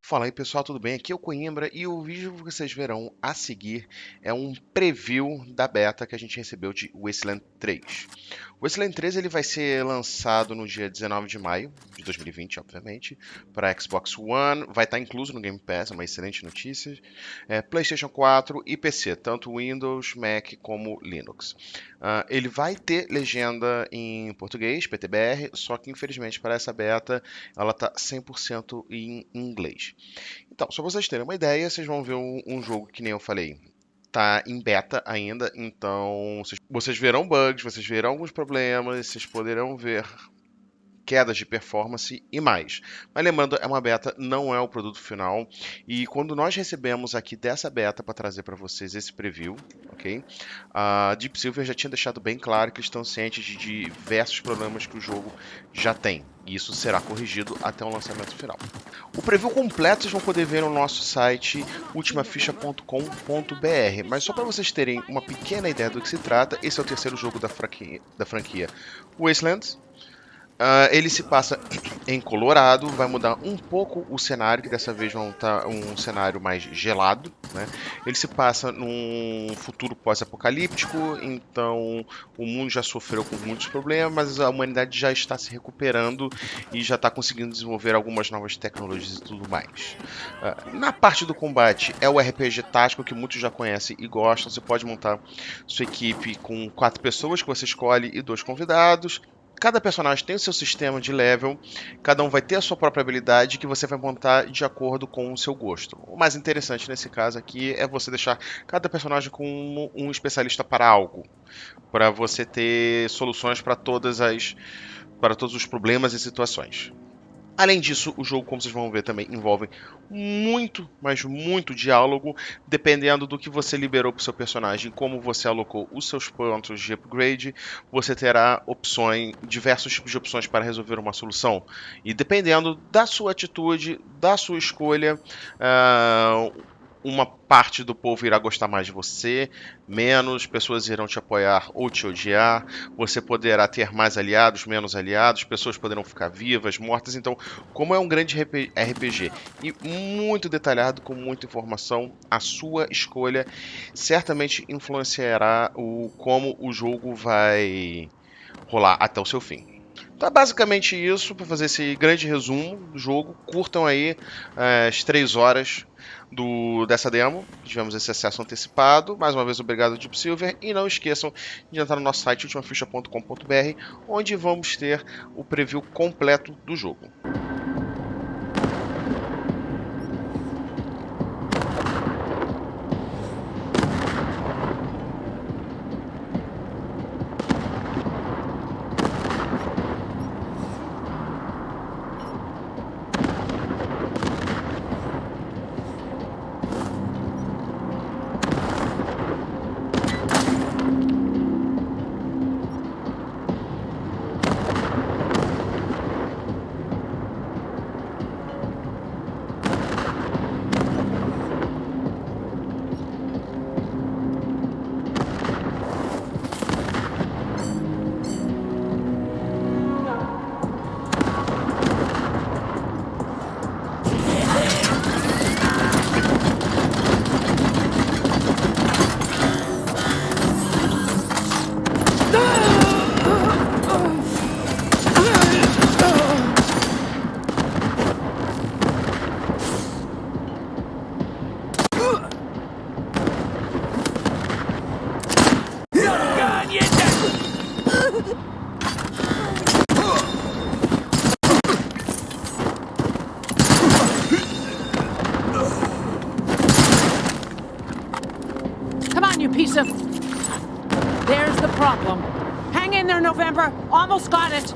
Fala aí pessoal, tudo bem? Aqui é o Coimbra e o vídeo que vocês verão a seguir é um preview da beta que a gente recebeu de Wasteland 3. O Wasteland 3 ele vai ser lançado no dia 19 de maio de 2020, obviamente, para Xbox One, vai estar incluso no Game Pass, é uma excelente notícia, PlayStation 4 e PC, tanto Windows, Mac como Linux. Ele vai ter legenda em português, PTBR, só que infelizmente para essa beta ela está 100% em inglês. Então, só pra vocês terem uma ideia, vocês vão ver um jogo que nem eu falei. Tá em beta ainda, então vocês verão bugs, vocês verão alguns problemas, vocês poderão ver quedas de performance e mais. Mas lembrando, é uma beta, não é o produto final. E quando nós recebemos aqui dessa beta para trazer para vocês esse preview, ok? A Deep Silver já tinha deixado bem claro que estão cientes de diversos problemas que o jogo já tem. E isso será corrigido até o lançamento final. O preview completo vocês vão poder ver no nosso site ultimaficha.com.br. Mas só para vocês terem uma pequena ideia do que se trata, esse é o terceiro jogo da franquia Wasteland. Ele se passa em Colorado, vai mudar um pouco o cenário, que dessa vez vai estar um cenário mais gelado, né? Ele se passa num futuro pós-apocalíptico, então o mundo já sofreu com muitos problemas, mas a humanidade já está se recuperando e já está conseguindo desenvolver algumas novas tecnologias e tudo mais. Na parte do combate, é o RPG tático que muitos já conhecem e gostam. Você pode montar sua equipe com 4 pessoas que você escolhe e 2 convidados. Cada personagem tem o seu sistema de level, cada um vai ter a sua própria habilidade que você vai montar de acordo com o seu gosto. O mais interessante nesse caso aqui é você deixar cada personagem com um especialista para algo, para você ter soluções para todos os problemas e situações. Além disso, o jogo, como vocês vão ver, também envolve muito, mas muito diálogo, dependendo do que você liberou para o seu personagem, como você alocou os seus pontos de upgrade, você terá opções, diversos tipos de opções para resolver uma solução. E dependendo da sua atitude, da sua escolha, uma parte do povo irá gostar mais de você, menos pessoas irão te apoiar ou te odiar, você poderá ter mais aliados, menos aliados, pessoas poderão ficar vivas, mortas. Então, como é um grande RPG e muito detalhado, com muita informação, a sua escolha certamente influenciará como o jogo vai rolar até o seu fim. Então é basicamente isso, para fazer esse grande resumo do jogo. Curtam aí as 3 horas dessa demo. Tivemos esse acesso antecipado. Mais uma vez, obrigado, Deep Silver. E não esqueçam de entrar no nosso site ultimaficha.com.br, onde vamos ter o preview completo do jogo. Come on, you piece of... There's the problem. Hang in there, November. Almost got it.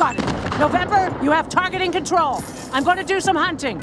Got it. November, you have targeting control. I'm going to do some hunting.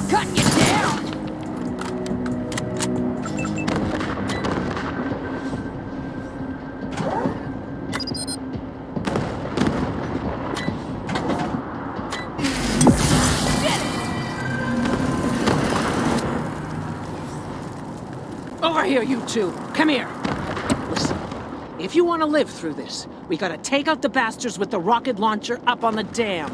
Cut you down! Over here, you two. Come here. Listen, if you want to live through this, we gotta take out the bastards with the rocket launcher up on the dam.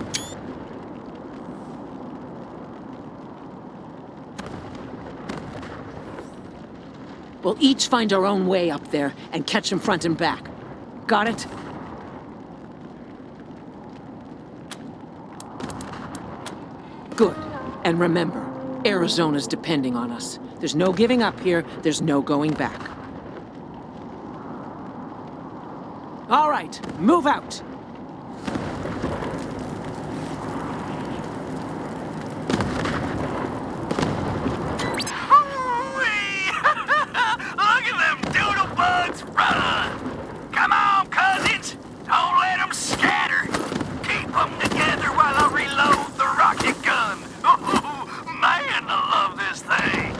We'll each find our own way up there and catch them front and back. Got it? Good. And remember, Arizona's depending on us. There's no giving up here, there's no going back. All right, move out. Look at them doodle bugs run! Come on, cousins! Don't let them scatter! Keep them together while I reload the rocket gun! Man, I love this thing!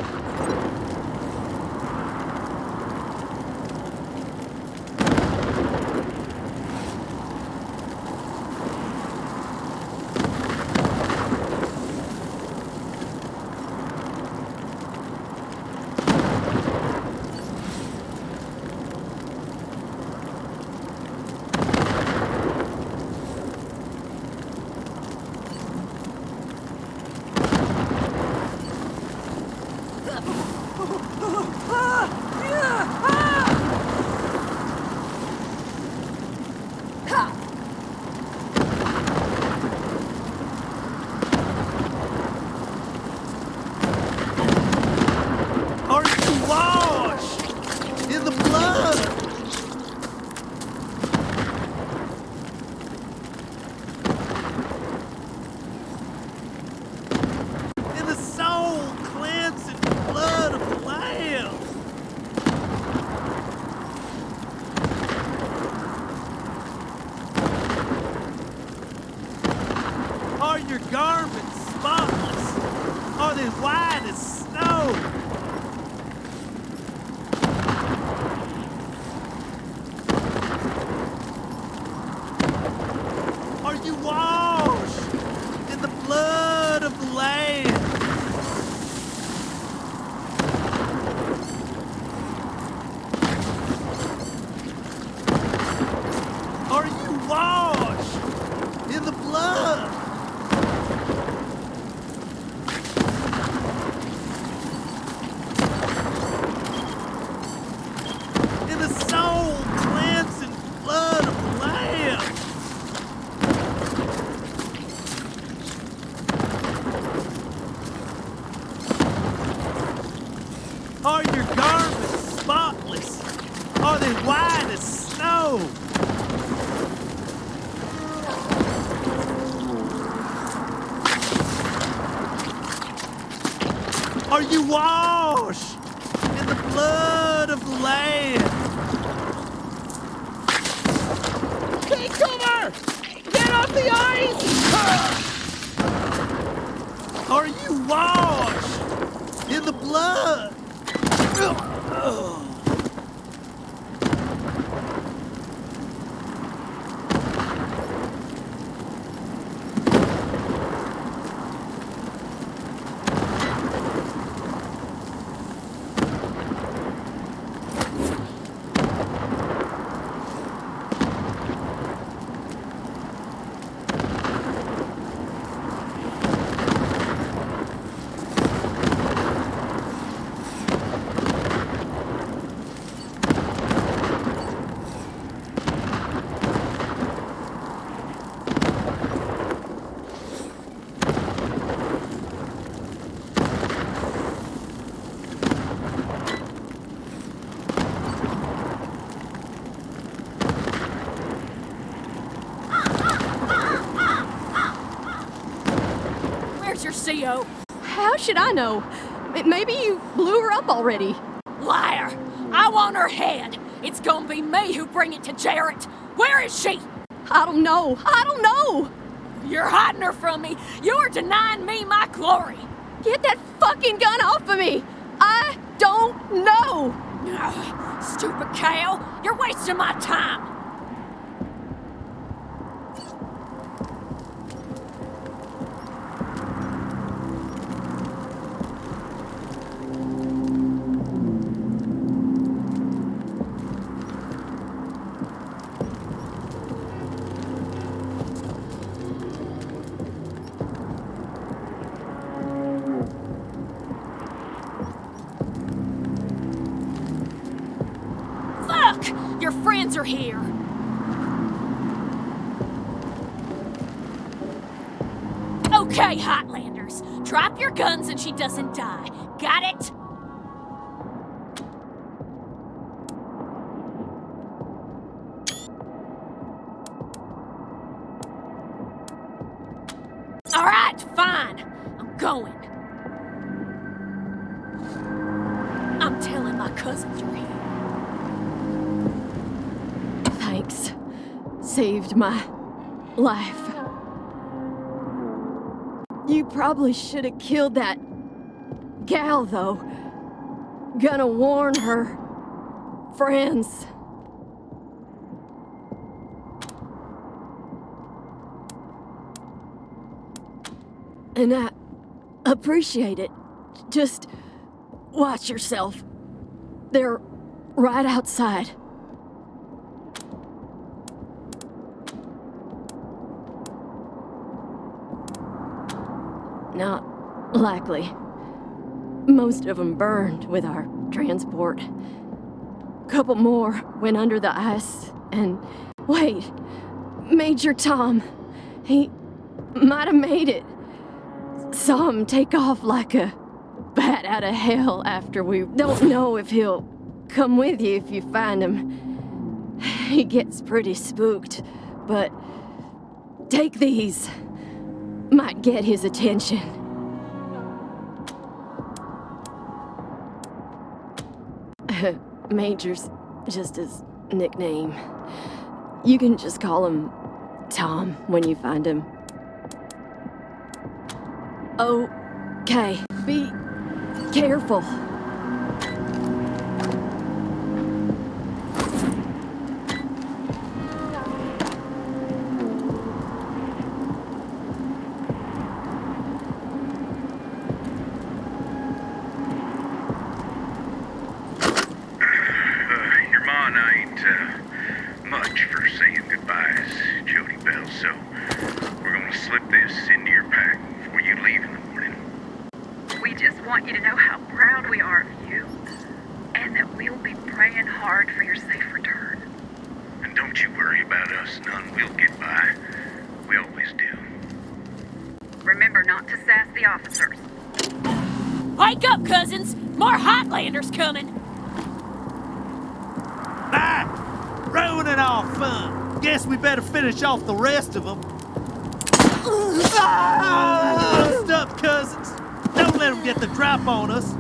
Are you washed in the blood? In the soul cleansing blood of the Lamb? Are your garments spotless? Are they white as snow? Are you washed in the blood of the Lamb? Are you washed in the blood? In the soul cleansing blood of the Lamb? Are your garments spotless? Are they white as snow? Are you washed in the blood of the Lamb? Take cover! Get off the ice! Are you washed in the blood? CO. How should I know? Maybe you blew her up already. Liar! I want her head. It's gonna be me who bring it to Jarrett. Where is she? I don't know. I don't know. You're hiding her from me. You're denying me my glory. Get that fucking gun off of me. I don't know. Ugh, stupid cow. You're wasting my time. Your friends are here. Okay, Hotlanders. Drop your guns and she doesn't die. Got it? All right, fine. I'm going. I'm telling my cousins you're here. Thanks. Saved my life. You probably should have killed that gal, though. Gonna warn her friends. And I appreciate it. Just watch yourself. They're right outside. Not likely. Most of them burned with our transport. Couple more went under the ice, and wait, Major Tom, he might have made it. Saw him take off like a bat out of hell after we don't know if he'll come with you if you find him. He gets pretty spooked, but take these. Might get his attention. Major's just his nickname. You can just call him Tom when you find him. Okay, be careful. Wake up, cousins! More Hotlanders coming! Ah! Ruining our fun. Guess we better finish off the rest of them. Bust up, cousins. Don't let them get the drop on us.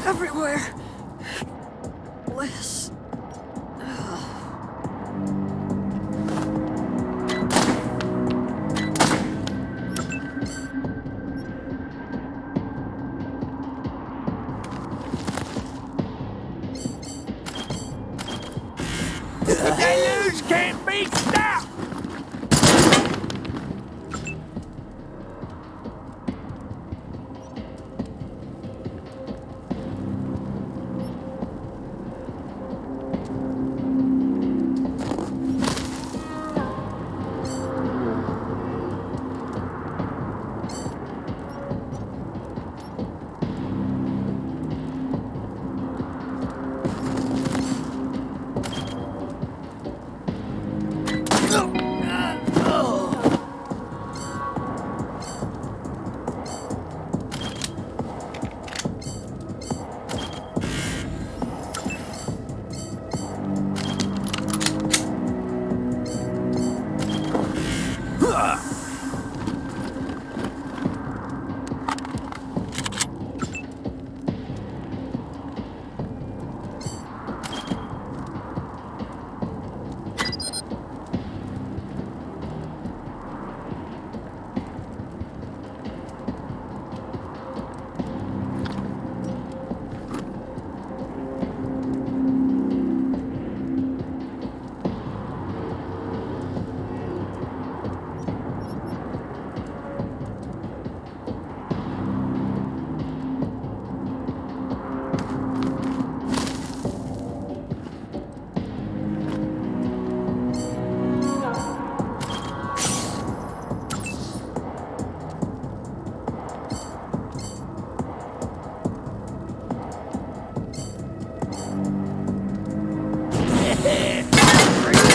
everywhere. Bliss. The deluge can't be stopped!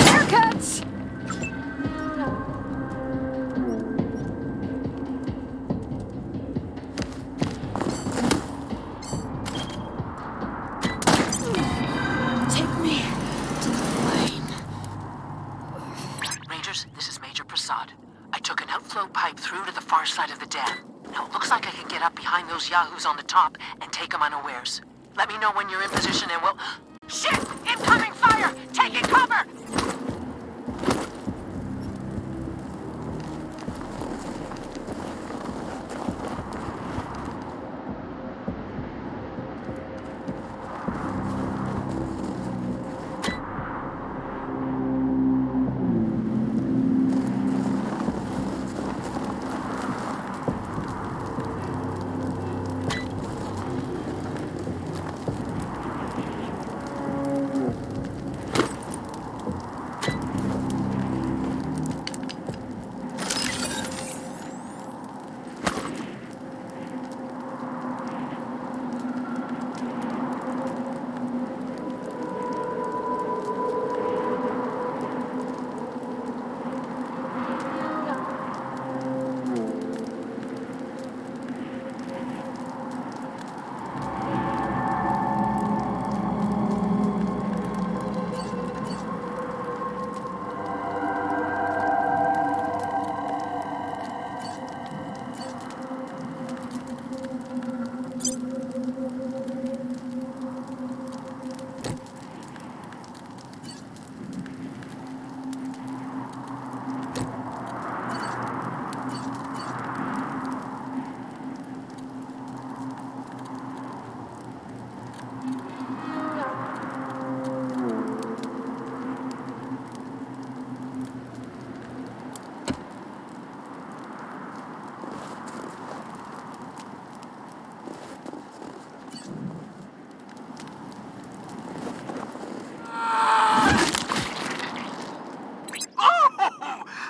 Haircuts! Take me to the plane. Rangers, this is Major Prasad. I took an outflow pipe through to the far side of the dam. Now it looks like I can get up behind those yahoos on the top and take them unawares. Let me know when you're in position and we'll... Shit! Incoming fire! Taking cover!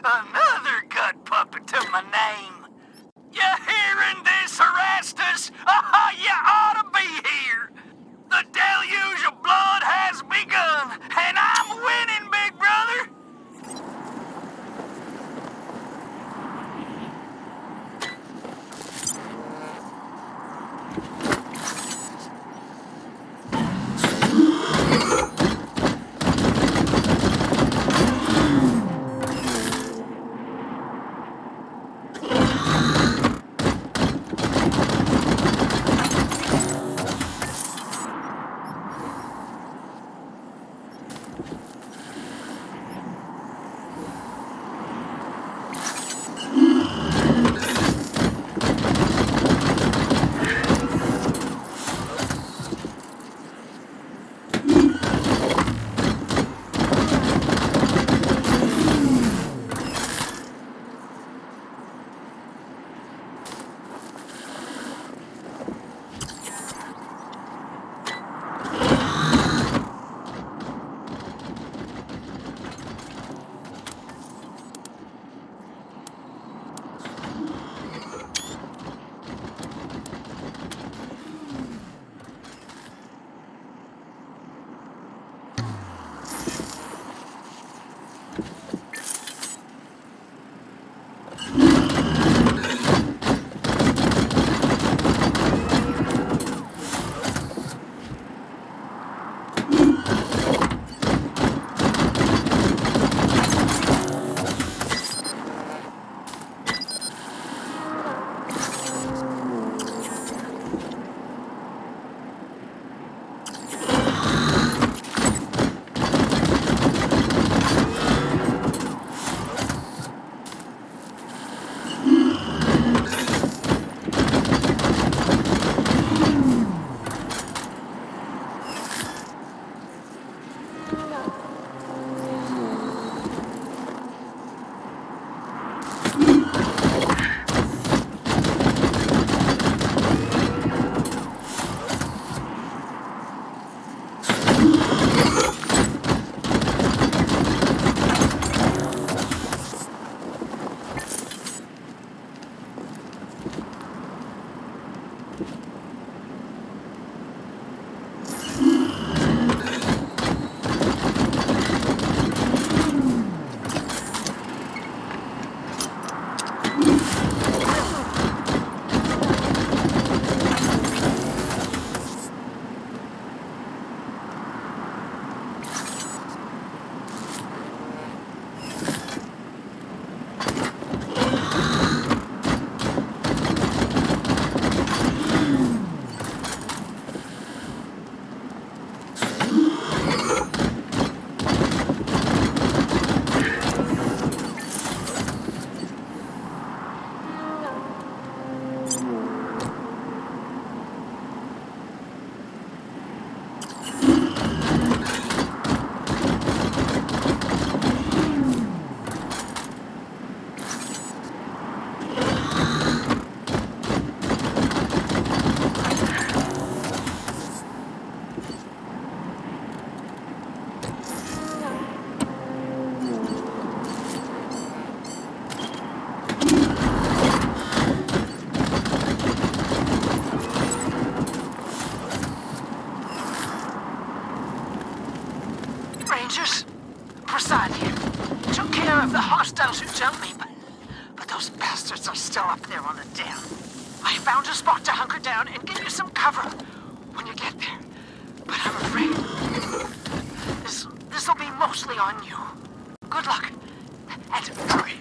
Another gut puppet to my name. You hearing this, Erastus? You ought to be here. The deluge of blood has begun, and I'm winning, big brother. Rangers, Prasad here. Took care of the hostiles who jumped me, but those bastards are still up there on the dam. I found a spot to hunker down and give you some cover when you get there. But I'm afraid this'll be mostly on you. Good luck, and hurry.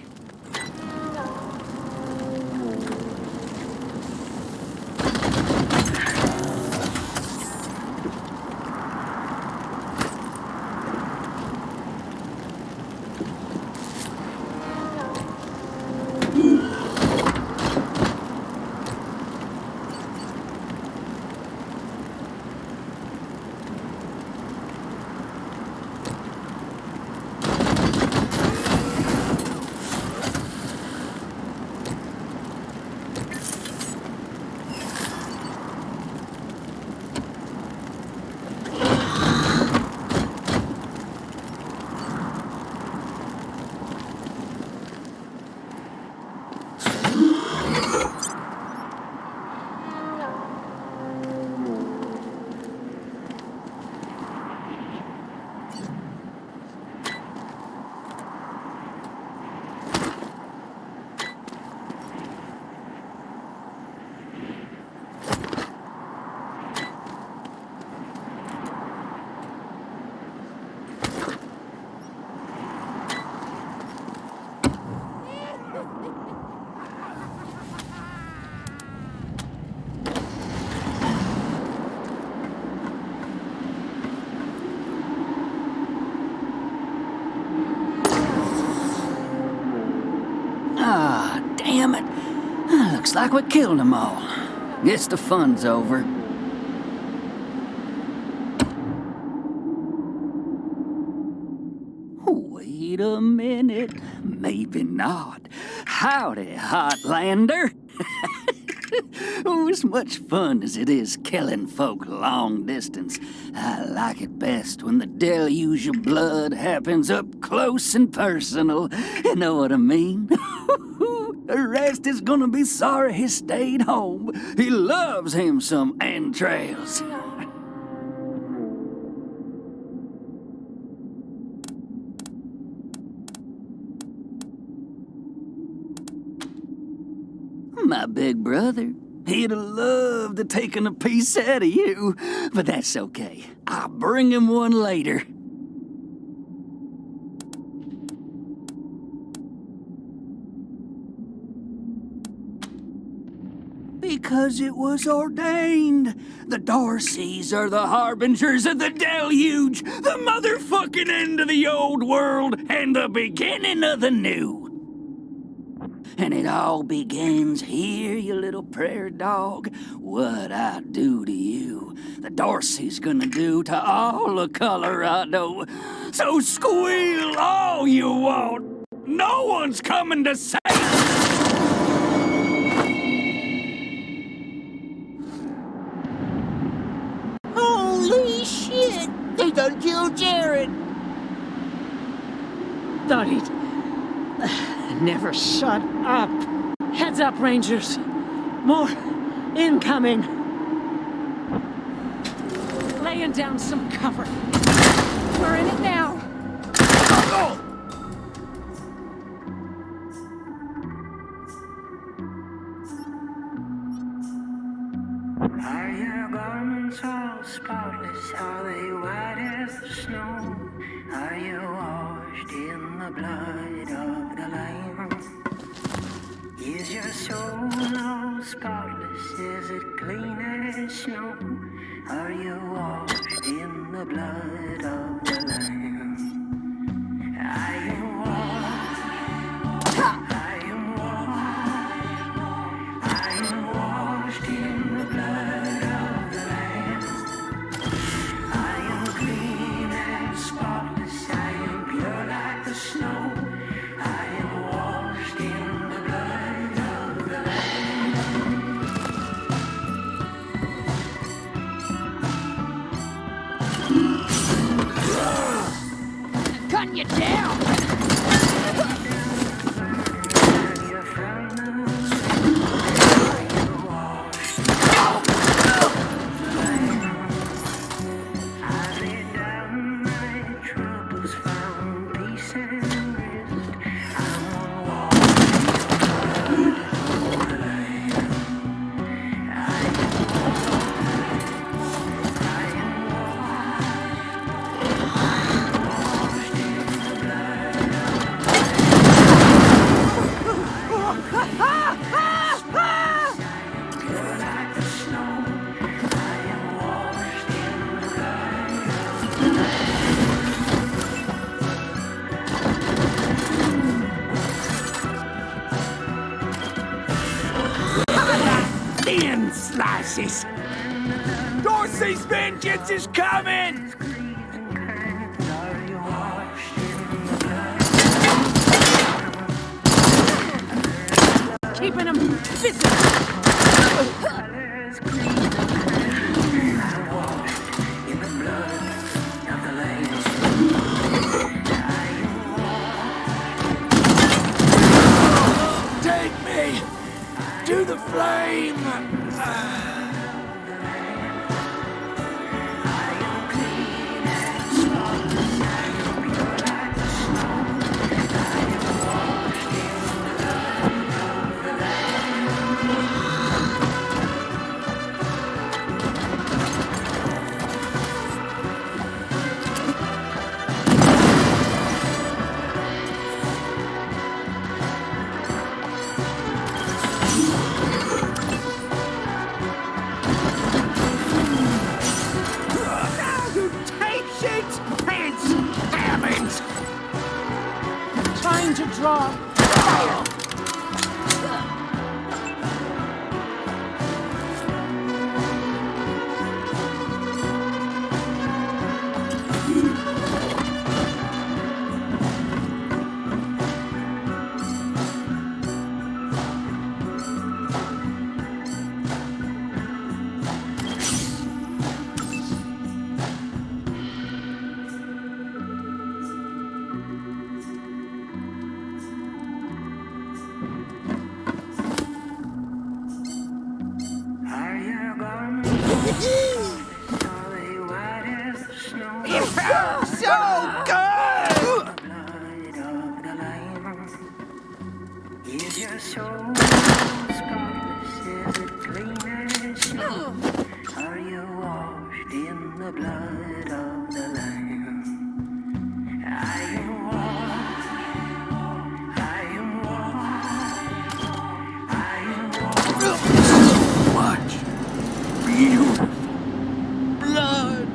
Ah, damn it. Looks like we killed them all. Guess the fun's over. Wait a minute. Maybe not. Howdy, Hotlander. Oh, as much fun as it is killing folk long distance, I like it best when the deluge of blood happens up close and personal. You know what I mean? The rest is gonna be sorry he stayed home. He loves him some entrails. My big brother, he'd have loved to taken a piece out of you, but that's okay. I'll bring him one later. Because it was ordained. The Darcys are the harbingers of the deluge, the motherfucking end of the old world and the beginning of the new. And it all begins here, you little prairie dog. What I do to you, the Darcy's gonna do to all of Colorado. So squeal all you want. No one's coming to save you. Holy shit! They done killed Jared! Thought he'd never shut up. Heads up, Rangers. More Incoming! Laying down some cover. We're in it now. Are your garments all spotless? Are they white as the snow? Are you washed in the blood of the Lamb? Is your soul all spotless? Is it clean as snow? Are you washed in the blood of the Lamb? I am washed. I am washed. I am washed in the blood of the Lamb. I am clean and spotless. I am pure like the snow. I am washed in the blood of the Lamb. Gun you down! You found the I laid down my troubles, found peace and rest. I'm on walk in the land. I am washed in the blood of pure like the snow. I am washed in the Thin slices! Dorsey's vengeance is coming! Are you washed in the blood? Keeping them busy. Colors green and I'm washed in the blood of the Lamb. I am Take me to the flame! clean and spotless. I am pure like the snow. I am washed in the blood of the Lamb. Who takes it? It's damage! Trying to draw fire. Are your garments are they white as the snow? It felt so good! The blood of the Lamb. Is your soul spotless? Is it clean as snow? Are you washed in the blood of the Lamb? I am washed. I am washed. I am washed. Much beautiful blood!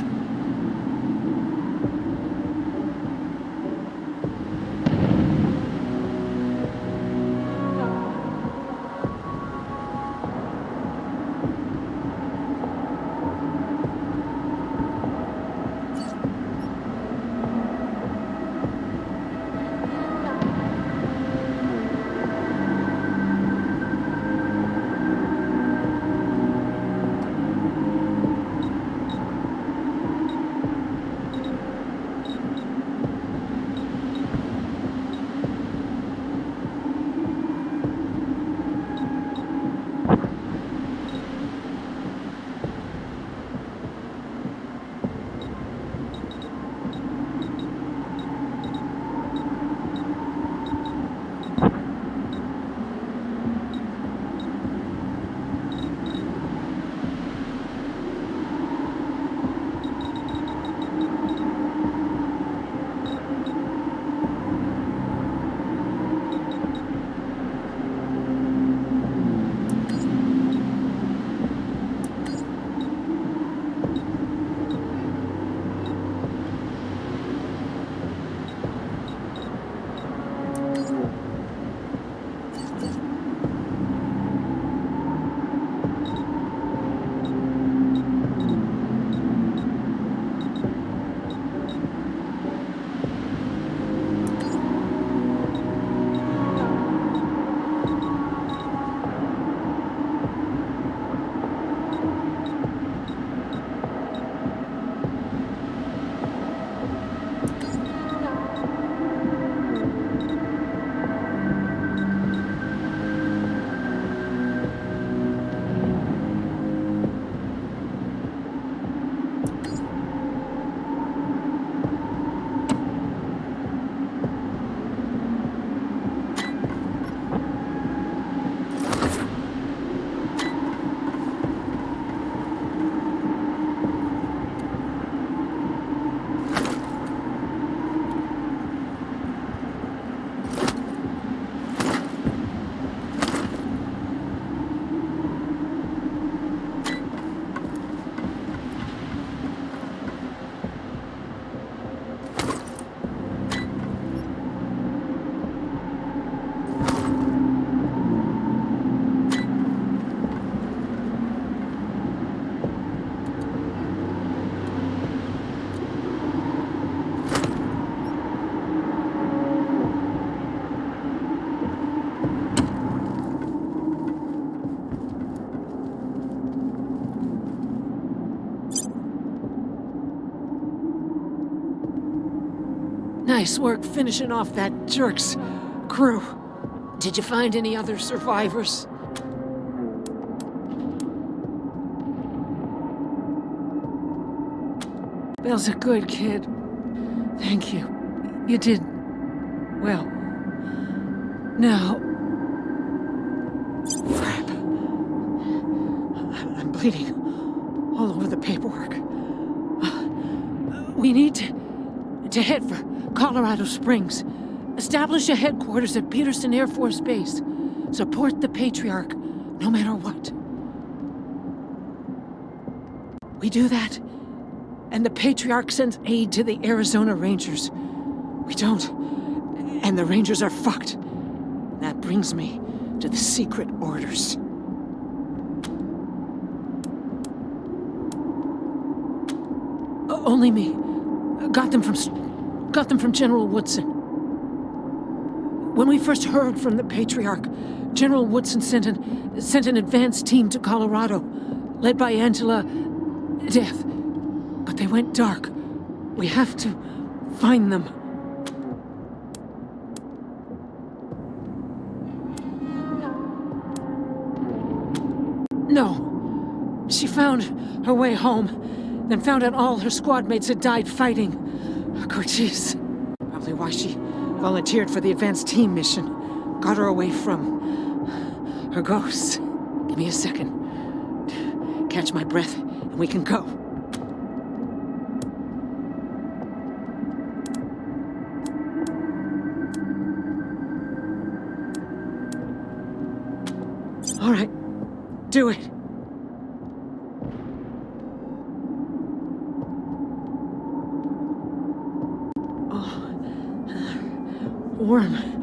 Nice work finishing off that jerk's crew. Did you find any other survivors? Bill's a good kid. Thank you. You did well. Now... Crap. I'm bleeding all over the paperwork. We need to head for Colorado Springs. Establish a headquarters at Peterson Air Force Base. Support the Patriarch, no matter what. We do that, and the Patriarch sends aid to the Arizona Rangers. We don't, and the Rangers are fucked. That brings me to the secret orders. Only me. Got them from General Woodson. When we first heard from the Patriarch, General Woodson sent an advance team to Colorado, led by Angela Death. But they went dark. We have to find them. No. She found her way home, then found out all her squad mates had died fighting. Cochise. Probably why she volunteered for the advanced team mission. Got her away from her ghosts. Give me a second. Catch my breath, and we can go. All right. Do it. Warm.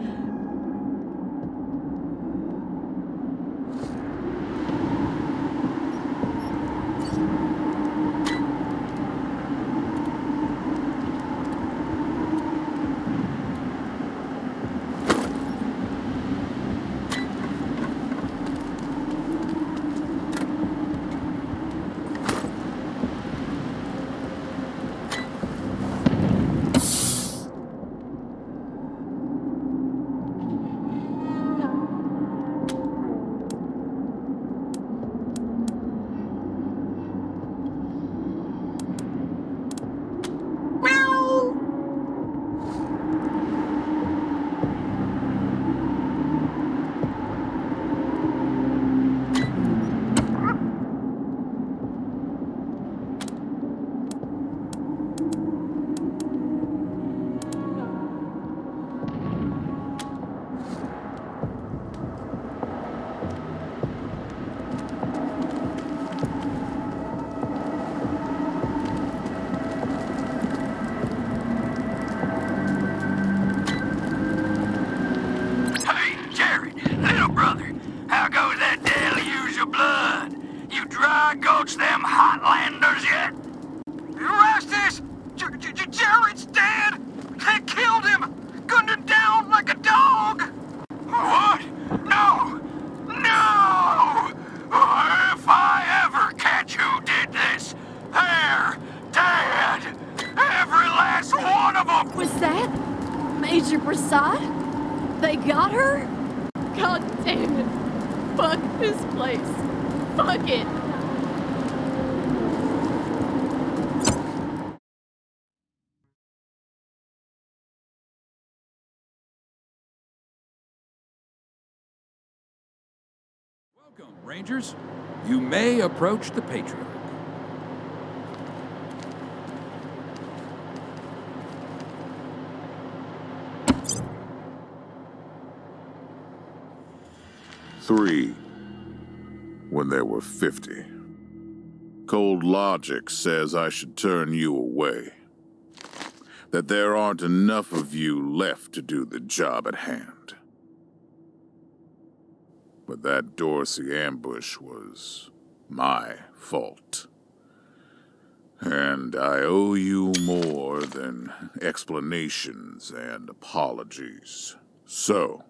Them Hotlanders yet? Rastus! Jared's dead! They killed him! Gunned him down like a dog! What? No! No! If I ever catch who did this, they're dead! Every last one of them! Was that Major Prasad? They got her? God damn it. Fuck this place. Fuck it. Welcome, Rangers. You may approach the Patriarch. Three, when there were 50. Cold logic says I should turn you away. That there aren't enough of you left to do the job at hand. But that Dorsey ambush was my fault. And I owe you more than explanations and apologies. So,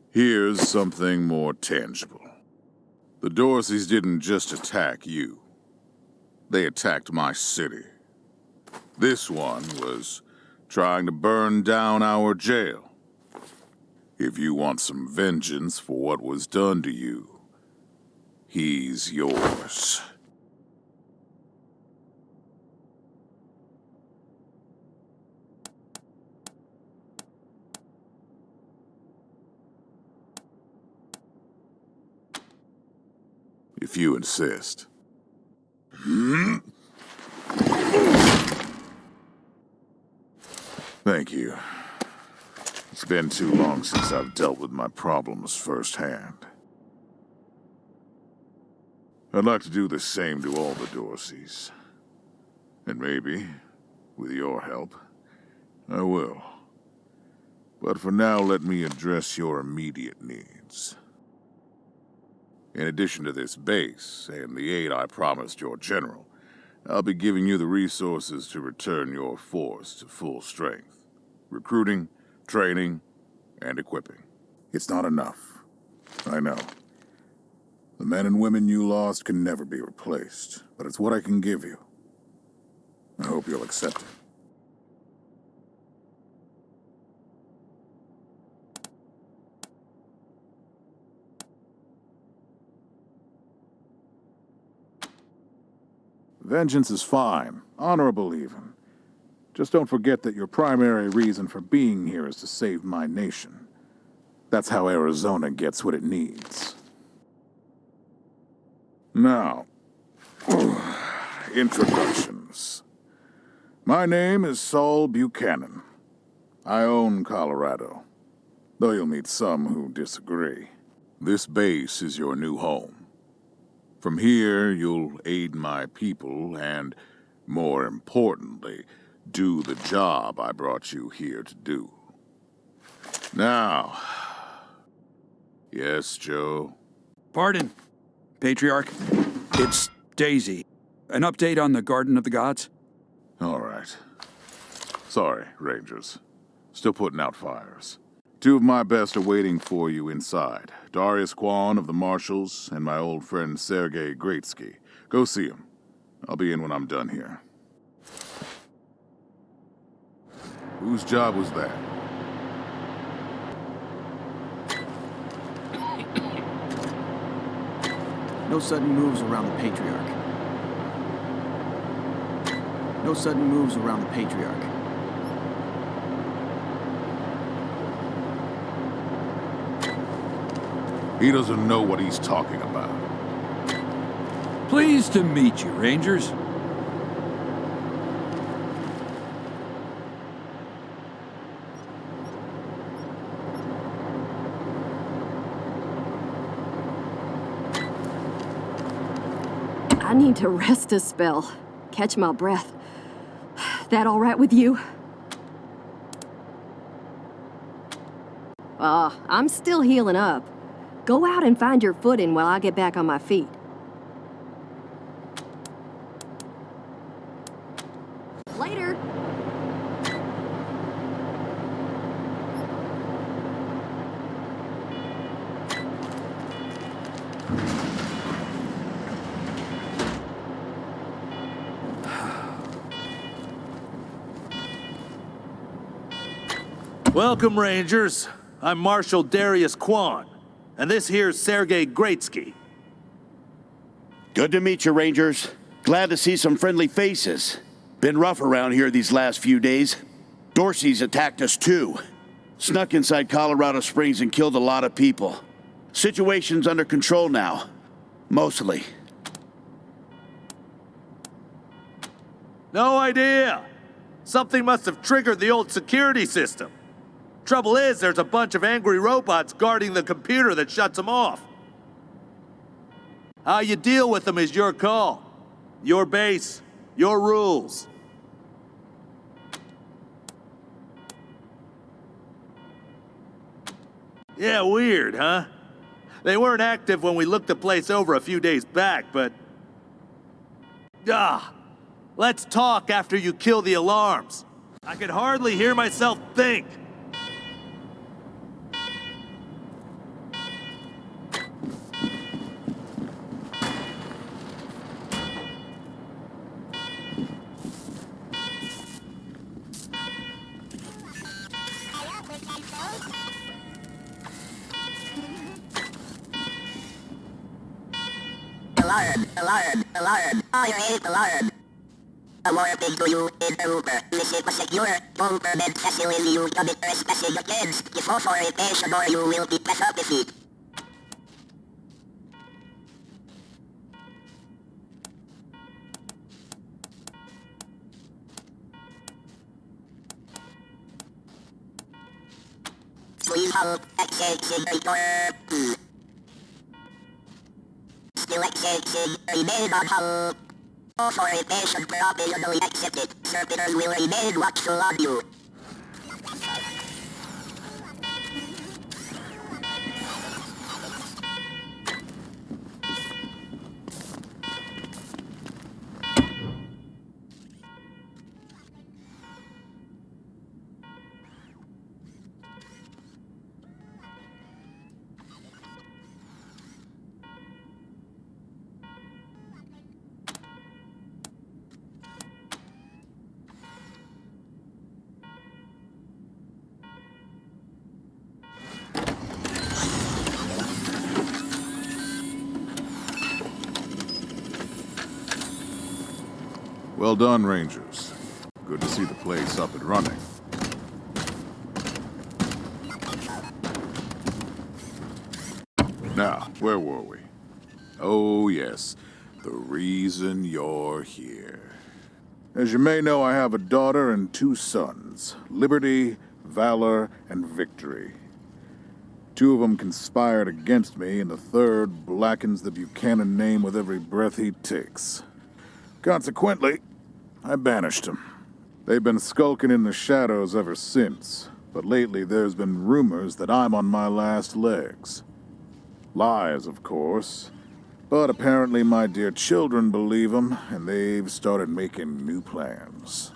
here's something more tangible. The Dorseys didn't just attack you. They attacked my city. This one was trying to burn down our jail. If you want some vengeance for what was done to you, he's yours. If you insist. Thank you. It's been too long since I've dealt with my problems firsthand. I'd like to do the same to all the Dorseys. And maybe, with your help, I will. But for now, let me address your immediate needs. In addition to this base and the aid I promised your general, I'll be giving you the resources to return your force to full strength. Recruiting, training, and equipping. It's not enough. I know. The men and women you lost can never be replaced, but it's what I can give you. I hope you'll accept it. Vengeance is fine, honorable even. Just don't forget that your primary reason for being here is to save my nation. That's how Arizona gets what it needs. Now, introductions. My name is Saul Buchanan. I own Colorado, though you'll meet some who disagree. This base is your new home. From here, you'll aid my people and, more importantly, do the job I brought you here to do. Now... Yes, Joe? Pardon, Patriarch. It's Daisy. An update on the Garden of the Gods? All right. Sorry, Rangers. Still putting out fires. Two of my best are waiting for you inside. Darius Kwan of the Marshals and my old friend Sergei Greatsky. Go see him. I'll be in when I'm done here. Whose job was that? No sudden moves around the Patriarch. No sudden moves around the Patriarch. He doesn't know what he's talking about. Pleased to meet you, Rangers. I need to rest a spell. Catch my breath. That all right with you? I'm still healing up. Go out and find your footing while I get back on my feet. Later. Welcome, Rangers. I'm Marshal Darius Kwan, and this here's Sergei Greatsky. Good to meet you, Rangers. Glad to see some friendly faces. Been rough around here these last few days. Dorsey's attacked us too. Snuck inside Colorado Springs and killed a lot of people. Situation's under control now. Mostly. No idea. Something must have triggered the old security system. Trouble is, there's a bunch of angry robots guarding the computer that shuts them off. How you deal with them is your call. Your base, your rules. Yeah, weird, huh? They weren't active when we looked the place over a few days back, but... let's talk after you kill the alarms. I could hardly hear myself think. Alarm. I hate alarm. A warning to you, intruder. This is a secure, government facility. You commit trespassing against the authorization or you will be penalized. Please hold accessing the door. Still accessing, remain on hold. Authorization provisionally accepted. Servitors will remain watchful on you. Well done, Rangers. Good to see the place up and running. Now, where were we? Oh, yes. The reason you're here. As you may know, I have a daughter and 2 sons. Liberty, Valor, and Victory. 2 of them conspired against me, and the 3rd blackens the Buchanan name with every breath he takes. Consequently, I banished them. They've been skulking in the shadows ever since, but lately there's been rumors that I'm on my last legs. Lies, of course, but apparently my dear children believe them, and they've started making new plans.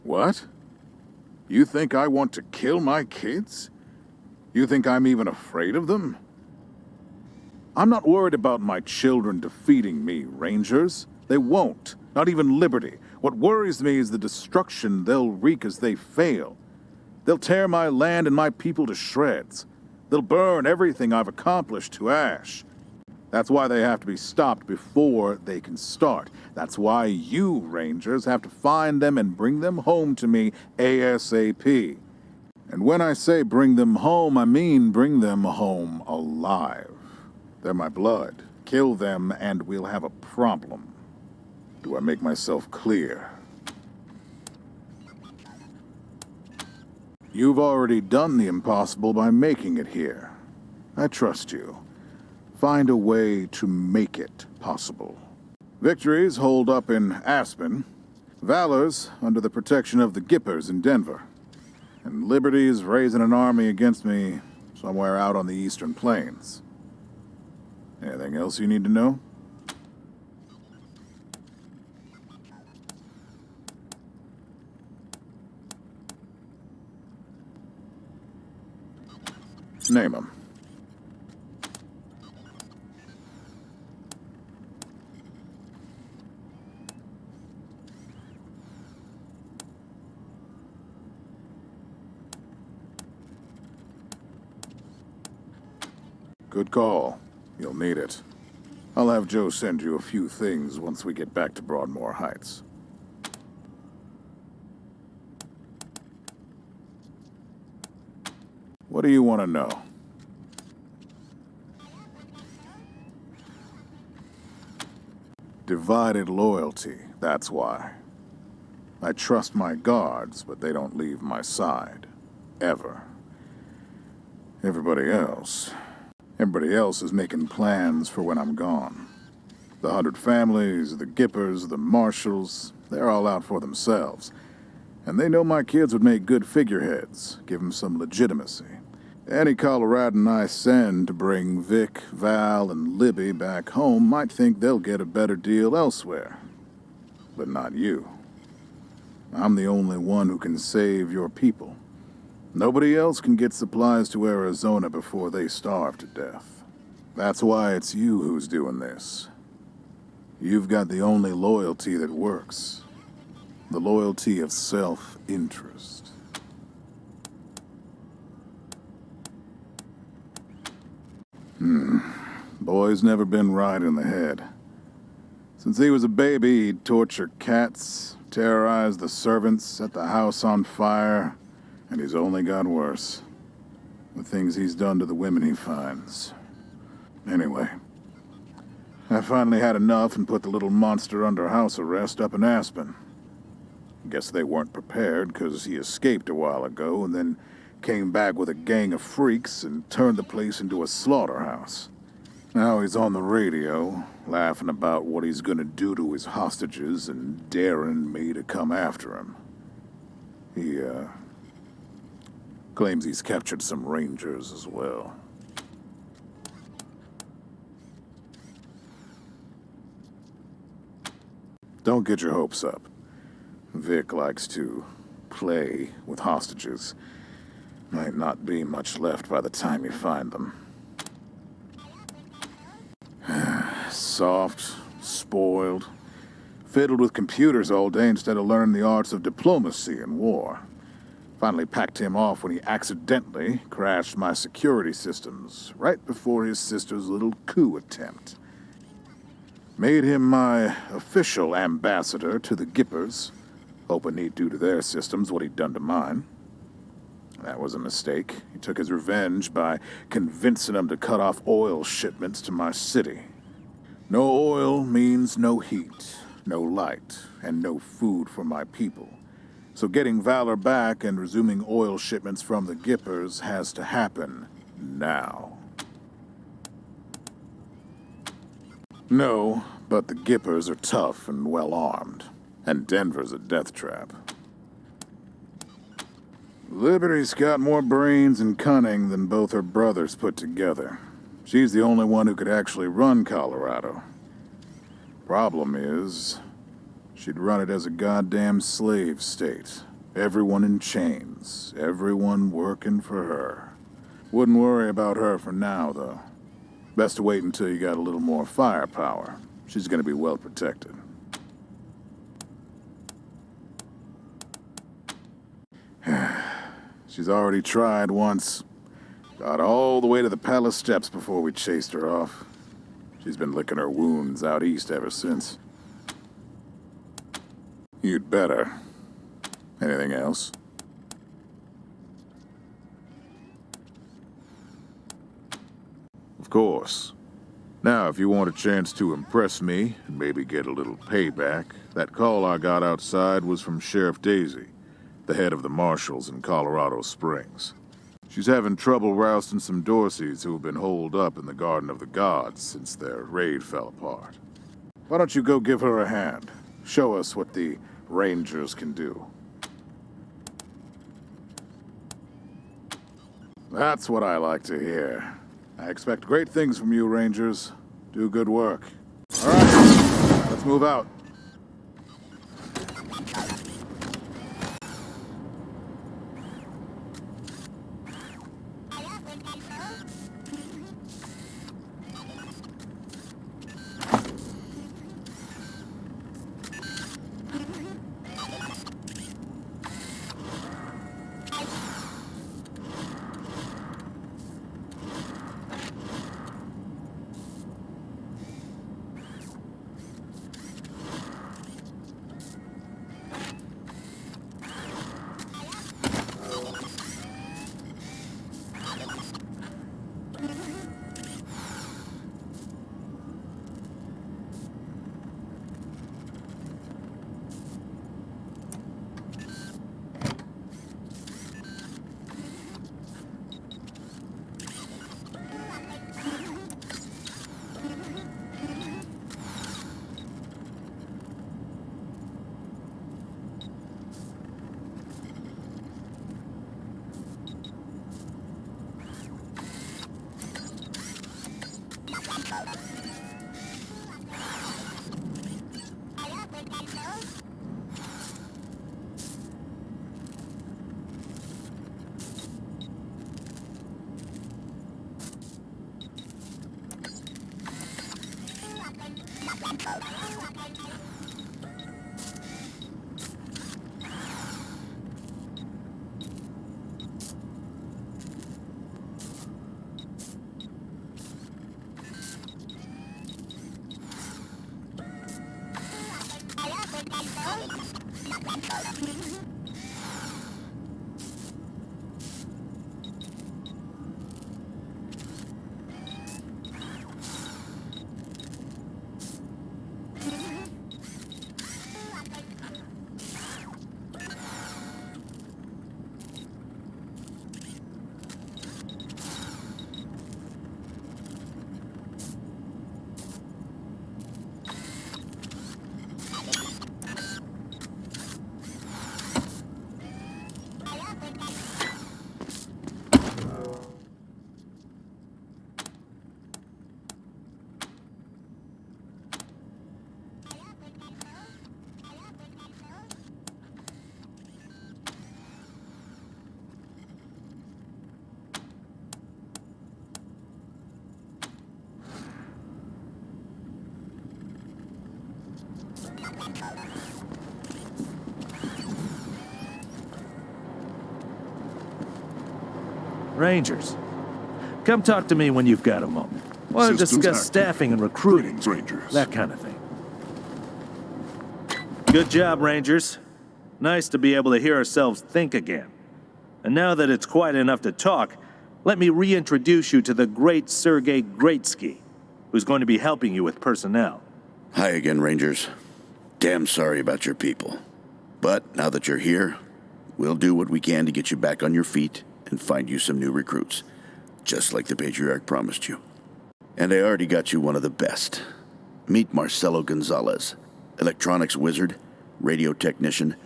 What? You think I want to kill my kids? You think I'm even afraid of them? I'm not worried about my children defeating me, Rangers. They won't. Not even Liberty. What worries me is the destruction they'll wreak as they fail. They'll tear my land and my people to shreds. They'll burn everything I've accomplished to ash. That's why they have to be stopped before they can start. That's why you, Rangers, have to find them and bring them home to me ASAP. And when I say bring them home, I mean bring them home alive. They're my blood. Kill them and we'll have a problem. Do I make myself clear? You've already done the impossible by making it here. I trust you. Find a way to make it possible. Victories hold up in Aspen. Valor's under the protection of the Gippers in Denver. And Liberty's raising an army against me somewhere out on the Eastern Plains. Anything else you need to know? Name 'em. Good call. You'll need it. I'll have Joe send you a few things once we get back to Broadmoor Heights. What do you want to know? Divided loyalty, that's why. I trust my guards, but they don't leave my side. Ever. Everybody else is making plans for when I'm gone. The 100 families, the Gippers, the Marshals, they're all out for themselves. And they know my kids would make good figureheads, give them some legitimacy. Any Coloradan I send to bring Vic, Val, and Libby back home might think they'll get a better deal elsewhere. But not you. I'm the only one who can save your people. Nobody else can get supplies to Arizona before they starve to death. That's why it's you who's doing this. You've got the only loyalty that works. The loyalty of self-interest. Boy's never been right in the head. Since he was a baby, he'd torture cats, terrorize the servants, set the house on fire, and he's only got worse. The things he's done to the women he finds. Anyway, I finally had enough and put the little monster under house arrest up in Aspen. Guess they weren't prepared, because he escaped a while ago and then came back with a gang of freaks and turned the place into a slaughterhouse. Now he's on the radio, laughing about what he's gonna do to his hostages and daring me to come after him. He, claims he's captured some rangers as well. Don't get your hopes up. Vic likes to play with hostages. Might not be much left by the time you find them. Soft, spoiled, fiddled with computers all day instead of learning the arts of diplomacy and war. Finally packed him off when he accidentally crashed my security systems right before his sister's little coup attempt. Made him my official ambassador to the Gippers, hoping he'd do to their systems what he'd done to mine. That was a mistake. He took his revenge by convincing them to cut off oil shipments to my city. No oil means no heat, no light, and no food for my people. So getting Valor back and resuming oil shipments from the Gippers has to happen now. No, but the Gippers are tough and well-armed, and Denver's a death trap. Liberty's got more brains and cunning than both her brothers put together. She's the only one who could actually run Colorado. Problem is, she'd run it as a goddamn slave state. Everyone in chains, everyone working for her. Wouldn't worry about her for now, though. Best to wait until you got a little more firepower. She's gonna be well protected. She's already tried once. Got all the way to the palace steps before we chased her off. She's been licking her wounds out east ever since. You'd better. Anything else? Of course. Now, if you want a chance to impress me and maybe get a little payback, that call I got outside was from Sheriff Daisy, the head of the marshals in Colorado Springs. She's having trouble rousting some Dorseys who have been holed up in the Garden of the Gods since their raid fell apart. Why don't you go give her a hand? Show us what the Rangers can do. That's what I like to hear. I expect great things from you, Rangers. Do good work. All right, let's move out. Rangers, come talk to me when you've got a moment. Want to Systems discuss active. staffing and recruiting, Greetings, Rangers. that kind of thing. Good job, Rangers. Nice to be able to hear ourselves think again. And now that it's quiet enough to talk, let me reintroduce you to the great Sergei Greatsky, who's going to be helping you with personnel. Hi again, Rangers. Damn sorry about your people. But now that you're here, we'll do what we can to get you back on your feet and find you some new recruits, just like the Patriarch promised you. And I already got you one of the best. Meet Marcelo Gonzalez, electronics wizard, radio technician,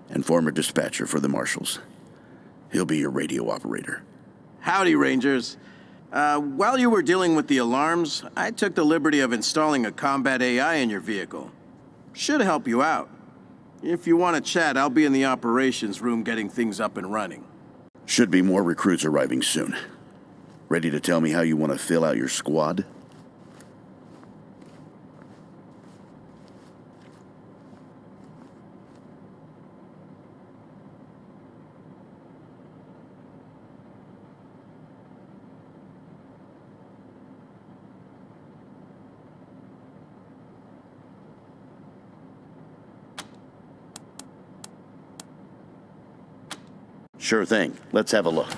and former dispatcher for the Marshals. He'll be your radio operator. Howdy, Rangers. While you were dealing with the alarms, I took the liberty of installing a combat AI in your vehicle. Should help you out. If you want to chat, I'll be in the operations room getting things up and running. Should be more recruits arriving soon. Ready to tell me how you want to fill out your squad? Sure thing. Let's have a look.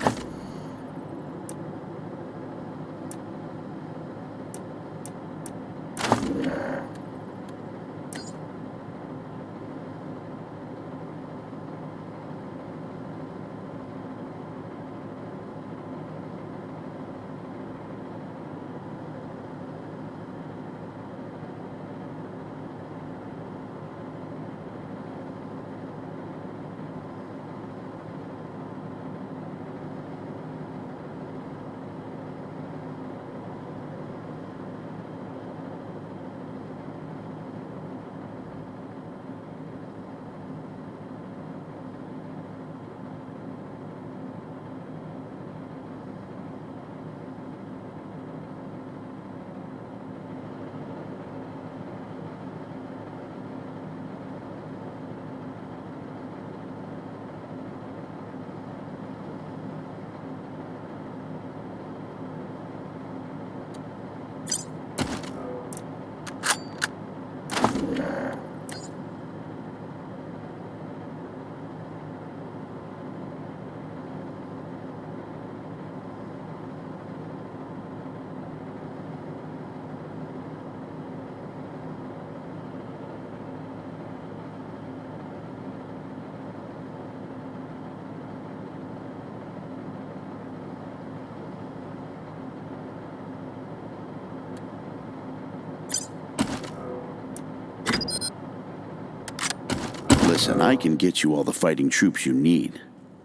Listen, I can get you all the fighting troops you need.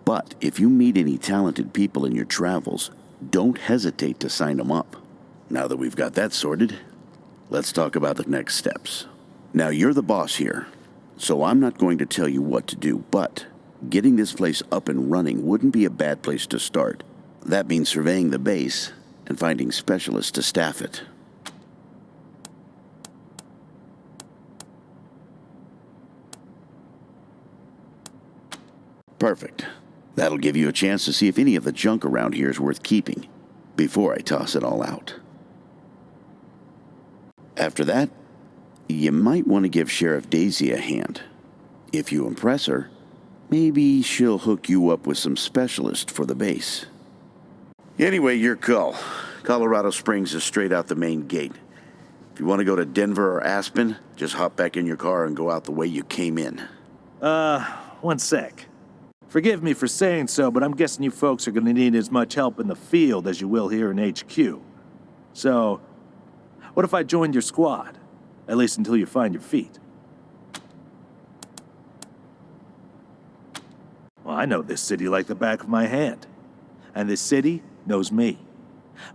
But if you meet any talented people in your travels, don't hesitate to sign them up. Now that we've got that sorted, let's talk about the next steps. Now, you're the boss here, so I'm not going to tell you what to do, but getting this place up and running wouldn't be a bad place to start. That means surveying the base and finding specialists to staff it. Perfect. That'll give you a chance to see if any of the junk around here is worth keeping, before I toss it all out. After that, you might want to give Sheriff Daisy a hand. If you impress her, maybe she'll hook you up with some specialists for the base. Anyway, your call. Colorado Springs is straight out the main gate. If you want to go to Denver or Aspen, just hop back in your car and go out the way you came in. One sec. Forgive me for saying so, but I'm guessing you folks are going to need as much help in the field as you will here in HQ. So, what if I joined your squad? At least until you find your feet. Well, I know this city like the back of my hand. And this city knows me.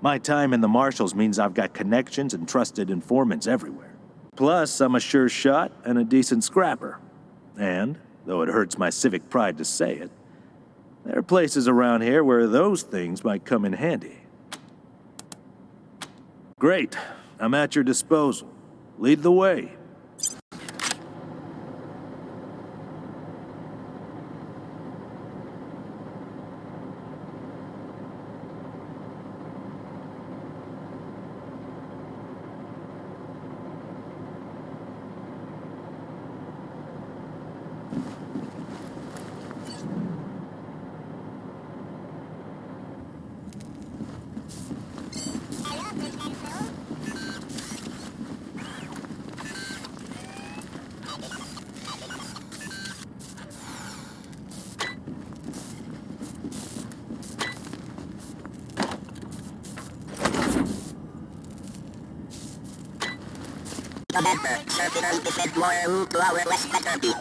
My time in the Marshals means I've got connections and trusted informants everywhere. Plus, I'm a sure shot and a decent scrapper. And, though it hurts my civic pride to say it, there are places around here where those things might come in handy. Great. I'm at your disposal. Lead the way. Remember, certain defend more room to our less better be.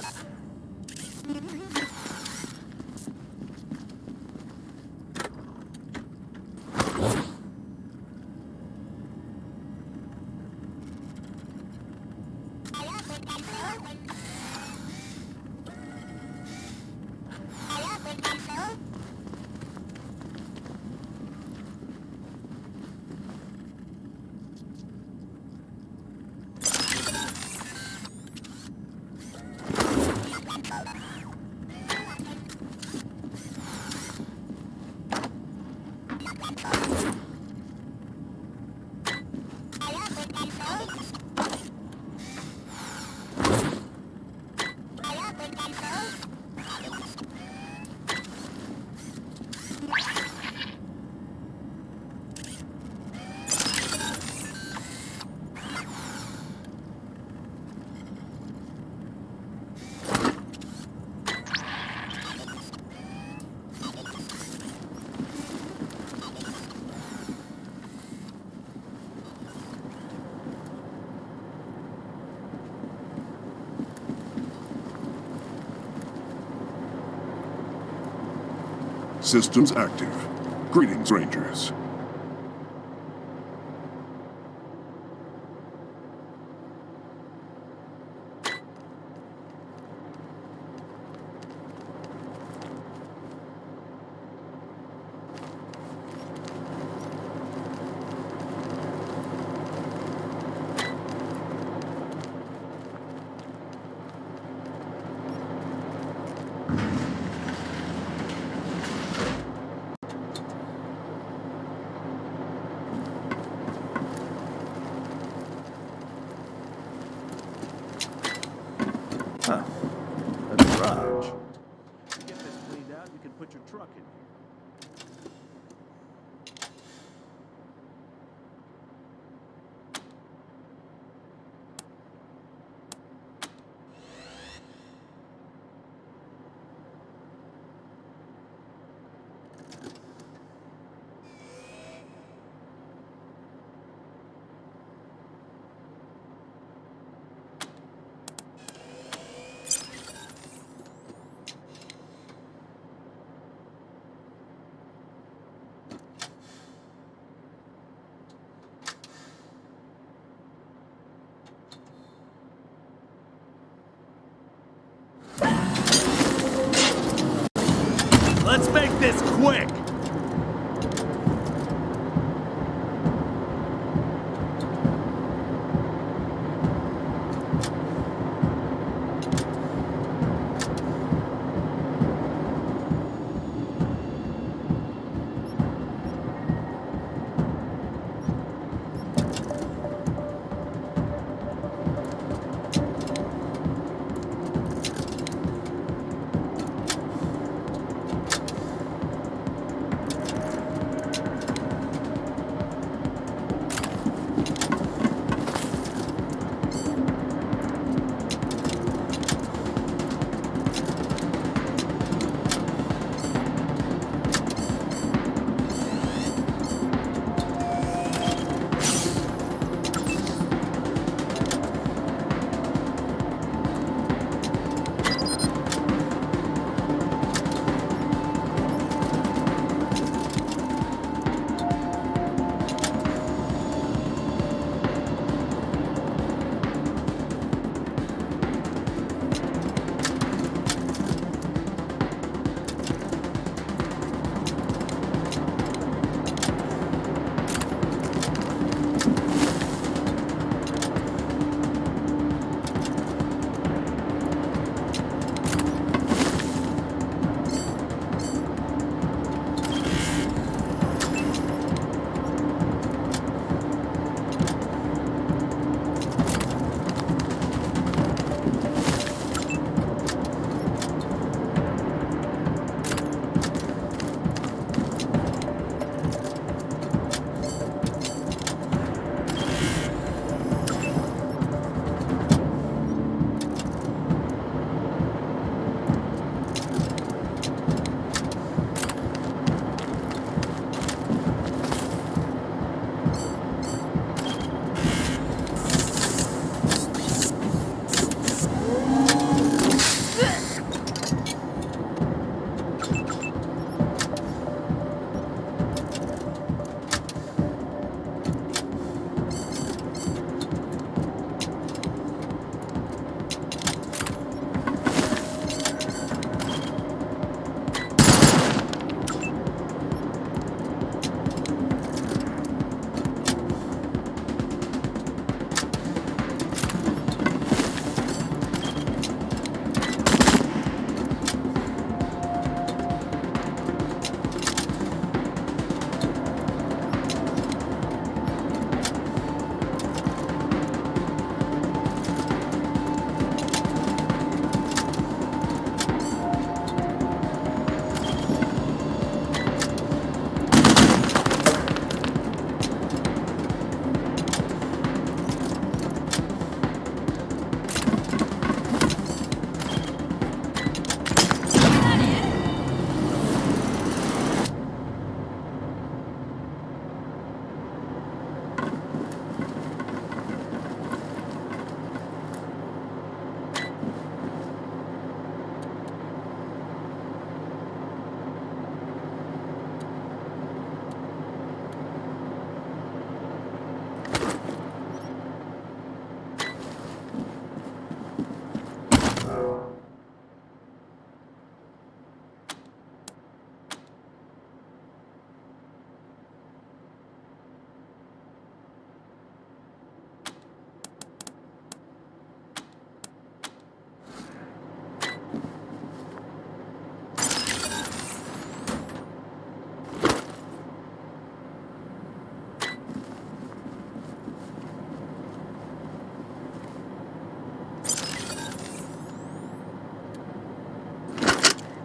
Systems active. Greetings, Rangers. Huh. A garage. To get this cleaned out, you can put your truck in here. Let's make this quick!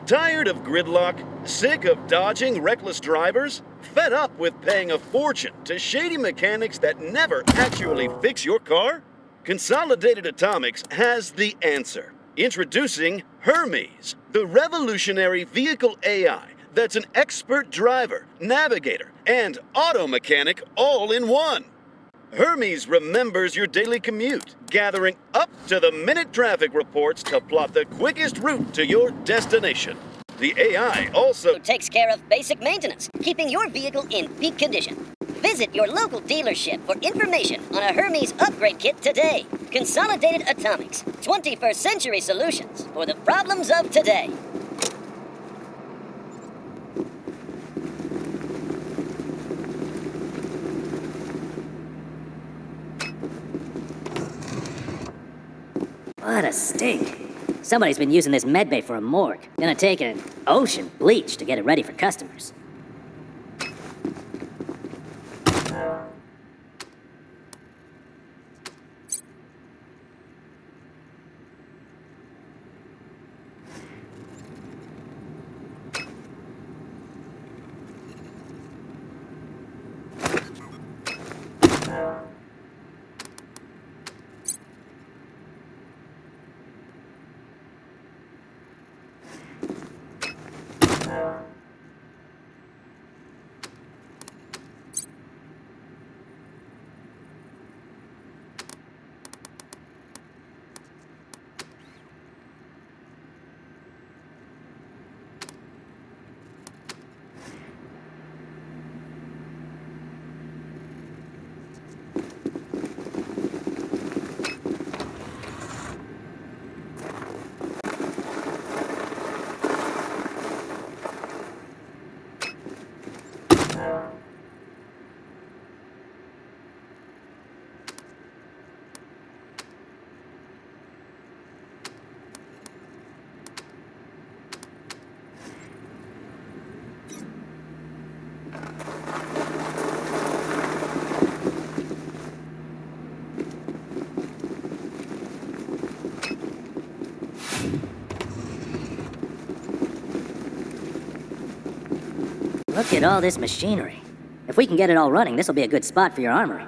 Tired of gridlock? Sick of dodging reckless drivers? Fed up with paying a fortune to shady mechanics that never actually fix your car? Consolidated Atomics has the answer. Introducing Hermes, the revolutionary vehicle AI that's an expert driver, navigator, and auto mechanic all in one. Hermes remembers your daily commute, gathering up-to-the-minute traffic reports to plot the quickest route to your destination. The AI also takes care of basic maintenance, keeping your vehicle in peak condition. Visit your local dealership for information on a Hermes upgrade kit today. Consolidated Atomics, 21st century solutions for the problems of today. What a stink. Somebody's been using this medbay for a morgue. Gonna take an ocean bleach to get it ready for customers. Look at all this machinery. If we can get it all running, this will be a good spot for your armory.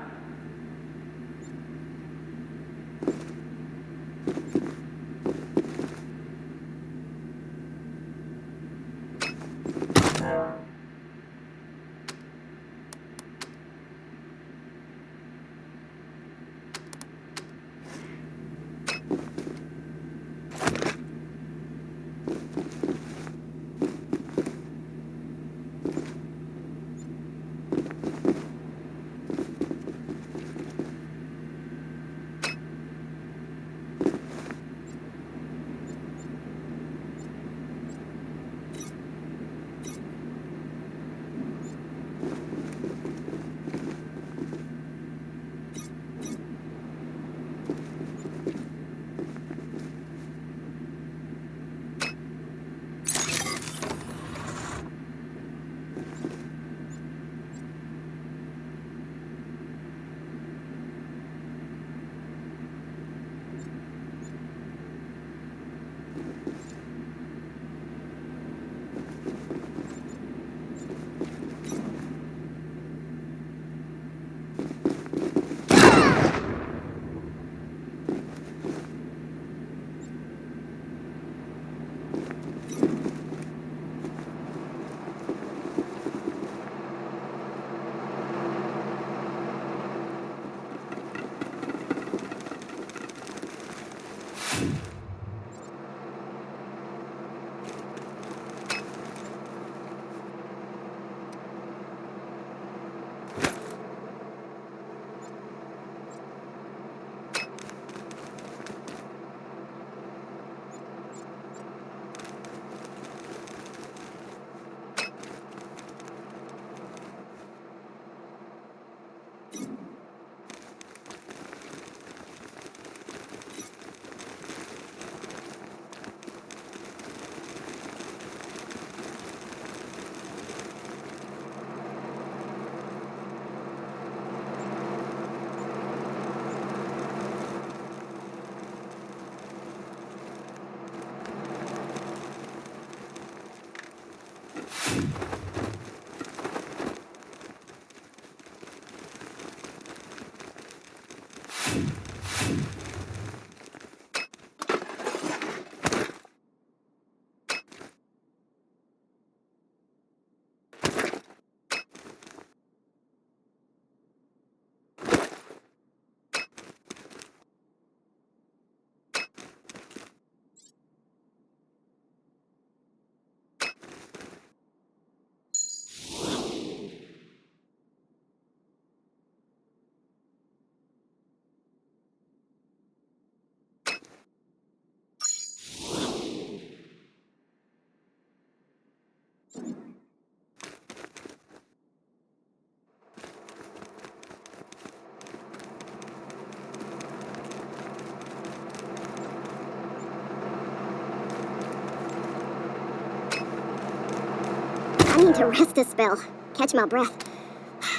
I need to rest a spell. Catch my breath.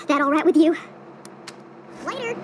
That all right with you? Later.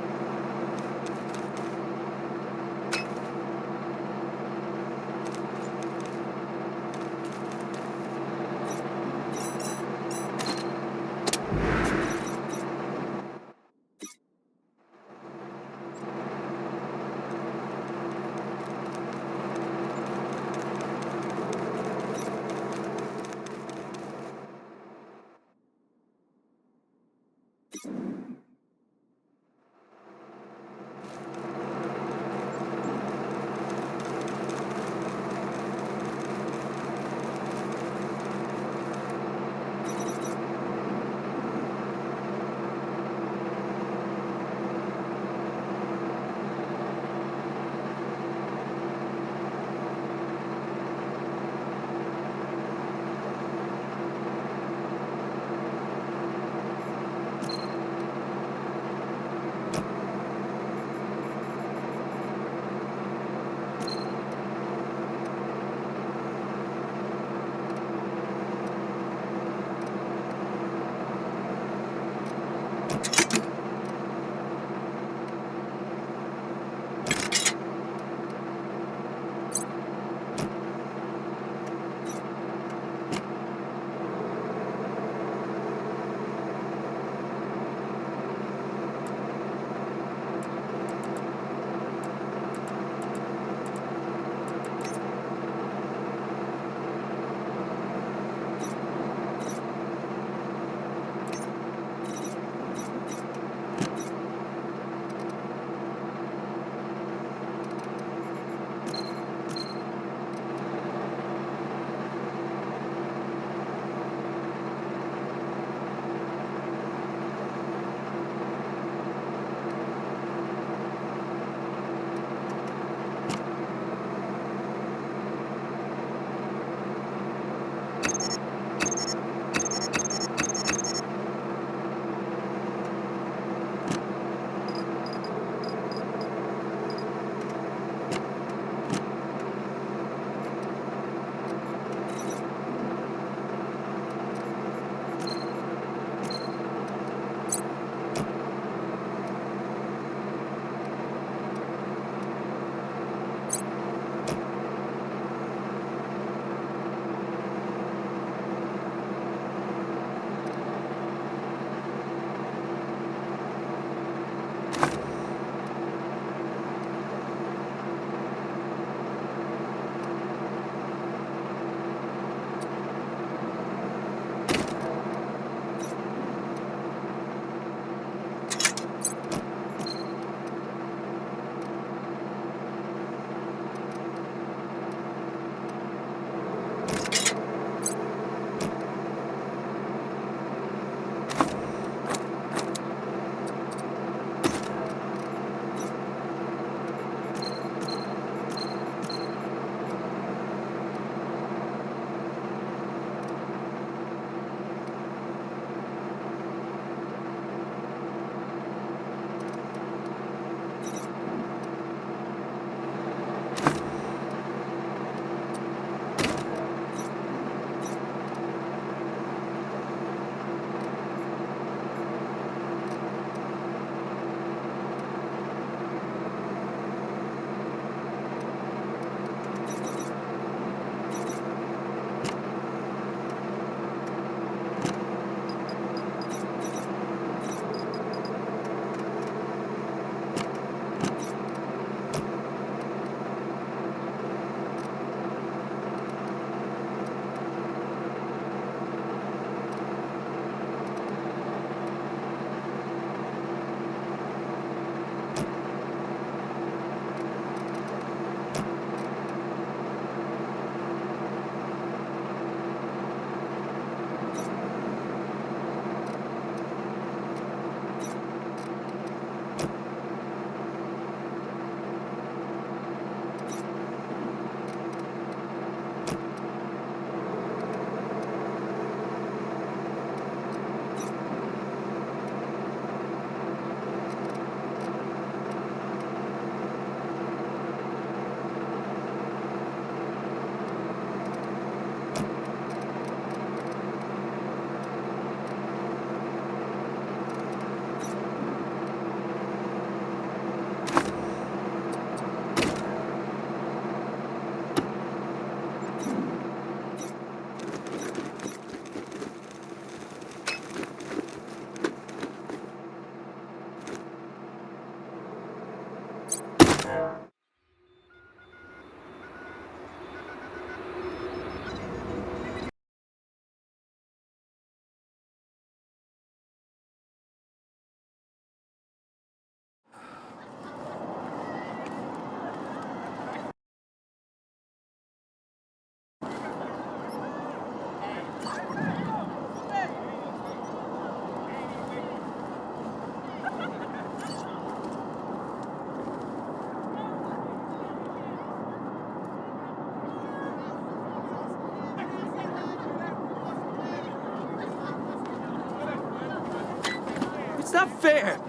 It's not fair.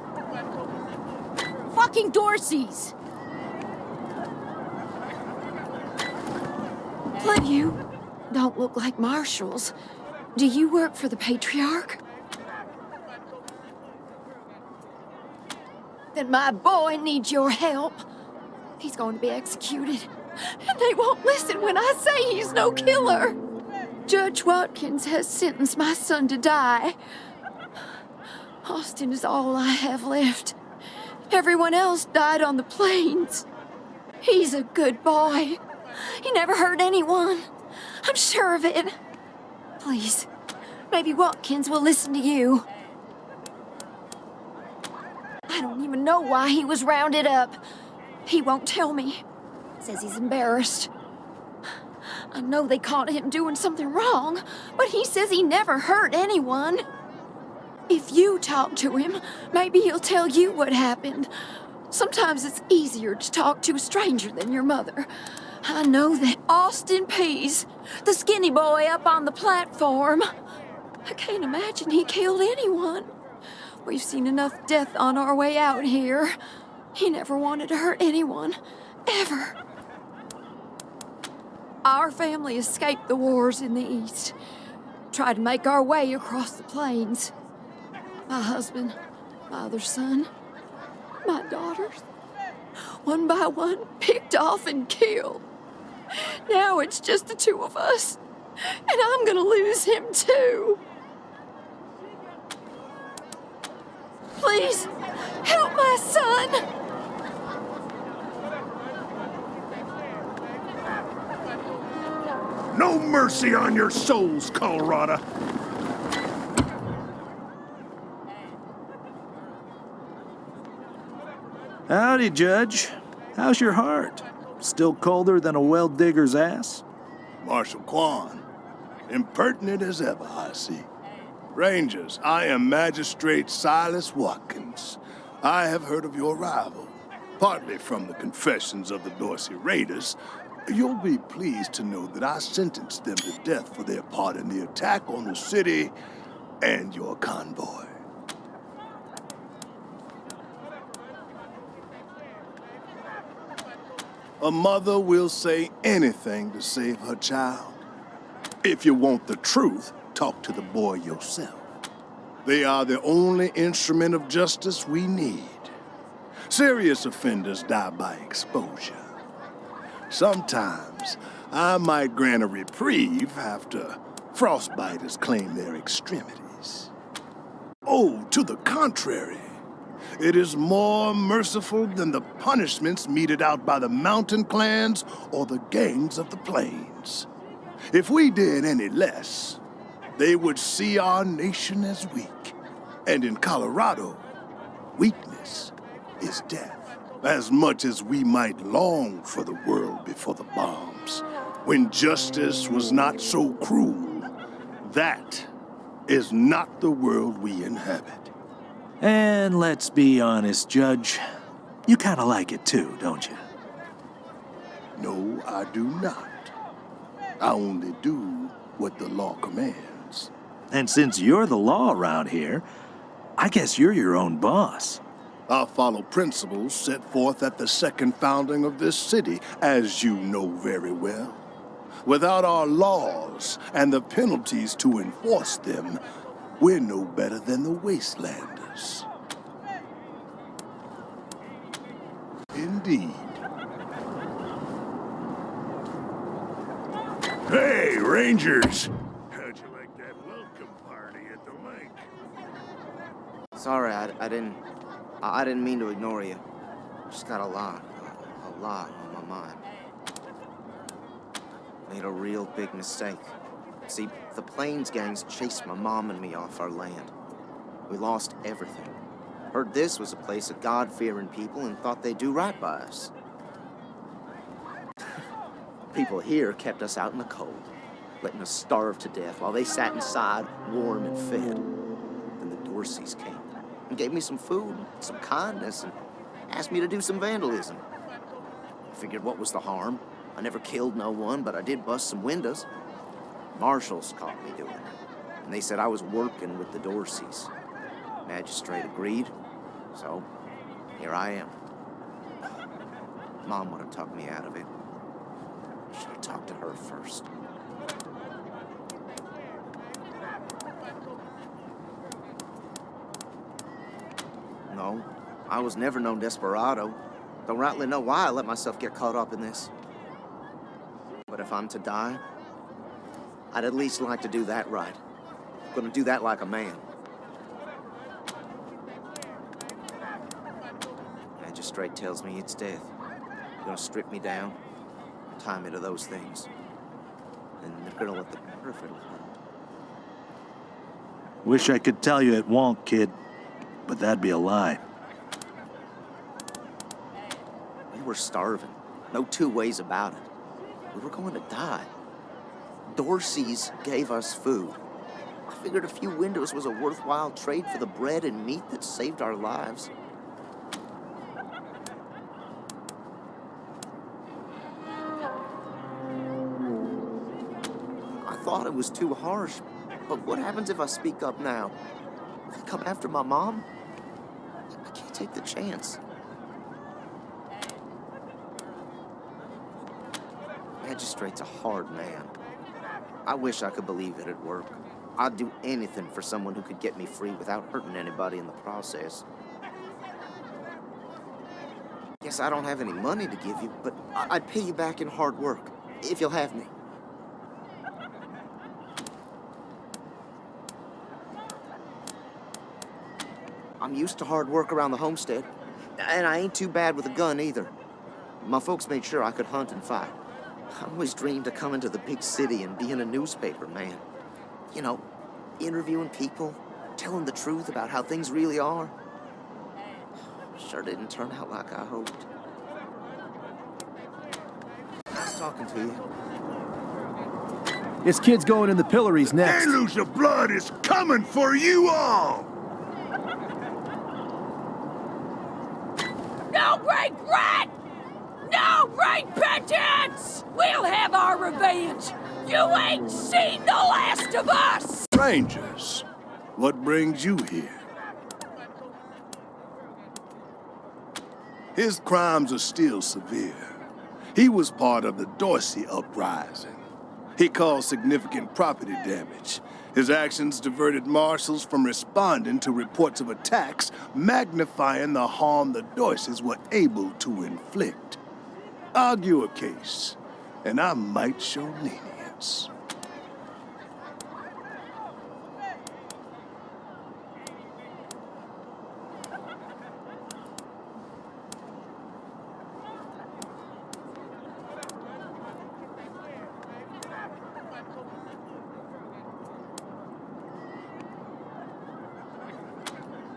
Fucking Dorseys! But you don't look like marshals. Do you work for the Patriarch? Then my boy needs your help. He's going to be executed. And they won't listen when I say he's no killer. Judge Watkins has sentenced my son to die. Austin is all I have left. Everyone else died on the plains. He's a good boy. He never hurt anyone. I'm sure of it. Please, maybe Watkins will listen to you. I don't even know why he was rounded up. He won't tell me. Says he's embarrassed. I know they caught him doing something wrong, but he says he never hurt anyone. If you talk to him, maybe he'll tell you what happened. Sometimes it's easier to talk to a stranger than your mother. I know that Austin Pease, the skinny boy up on the platform. I can't imagine he killed anyone. We've seen enough death on our way out here. He never wanted to hurt anyone, ever. Our family escaped the wars in the East. Tried to make our way across the plains. My husband, my other son, my daughters, one by one, picked off and killed. Now it's just the two of us, and I'm gonna lose him too. Please, help my son! No mercy on your souls, Colorado. Howdy, Judge. How's your heart? Still colder than a well digger's ass? Marshal Quan, impertinent as ever, I see. Rangers, I am Magistrate Silas Watkins. I have heard of your arrival, partly from the confessions of the Dorsey Raiders. You'll be pleased to know that I sentenced them to death for their part in the attack on the city and your convoy. A mother will say anything to save her child. If you want the truth, talk to the boy yourself. They are the only instrument of justice we need. Serious offenders die by exposure. Sometimes I might grant a reprieve after frostbiters claim their extremities. Oh, to the contrary. It is more merciful than the punishments meted out by the mountain clans or the gangs of the plains. If we did any less, they would see our nation as weak. And in Colorado, weakness is death. As much as we might long for the world before the bombs, when justice was not so cruel, that is not the world we inhabit. And let's be honest, Judge. You kinda like it too, don't you? No, I do not. I only do what the law commands. And since you're the law around here, I guess you're your own boss. I follow principles set forth at the second founding of this city, as you know very well. Without our laws and the penalties to enforce them, we're no better than the Wastelanders. Indeed. Hey, Rangers! How'd you like that welcome party at the lake? Sorry, I didn't mean to ignore you. Just got a lot on my mind. Made a real big mistake. See, the Plains gangs chased my mom and me off our land. We lost everything. Heard this was a place of God-fearing people and thought they'd do right by us. People here kept us out in the cold, letting us starve to death while they sat inside, warm and fed. Then the Dorseys came and gave me some food, some kindness, and asked me to do some vandalism. I figured, what was the harm? I never killed no one, but I did bust some windows. Marshals caught me doing it, and they said I was working with the Dorseys. Magistrate agreed, so here I am. Mom would have talked me out of it. I should have talked to her first. No, I was never no desperado. Don't rightly know why I let myself get caught up in this. But if I'm to die, I'd at least like to do that right. I'm gonna do that like a man. Magistrate tells me it's death. They're gonna strip me down, tie me to those things. And they're gonna let the perfect hurt. Wish I could tell you it won't, kid, but that'd be a lie. We were starving. No two ways about it. We were going to die. Dorsey's gave us food. I figured a few windows was a worthwhile trade for the bread and meat that saved our lives. I thought it was too harsh, but what happens if I speak up now? If they come after my mom? I can't take the chance. Magistrate's a hard man. I wish I could believe it'd work. I'd do anything for someone who could get me free without hurting anybody in the process. Guess I don't have any money to give you, but I'd pay you back in hard work, if you'll have me. I'm used to hard work around the homestead, and I ain't too bad with a gun either. My folks made sure I could hunt and fight. I always dreamed of coming to the big city and being a newspaper man. You know, interviewing people, telling the truth about how things really are. Sure didn't turn out like I hoped. Nice talking to you. This kid's going in the pillories next. Deluge of blood is coming for you all! No regret! No repentance! We'll have our revenge! You ain't seen the last of us! Strangers, what brings you here? His crimes are still severe. He was part of the Dorsey uprising. He caused significant property damage. His actions diverted marshals from responding to reports of attacks, magnifying the harm the Dorseys were able to inflict. Argue a case, and I might show lenience.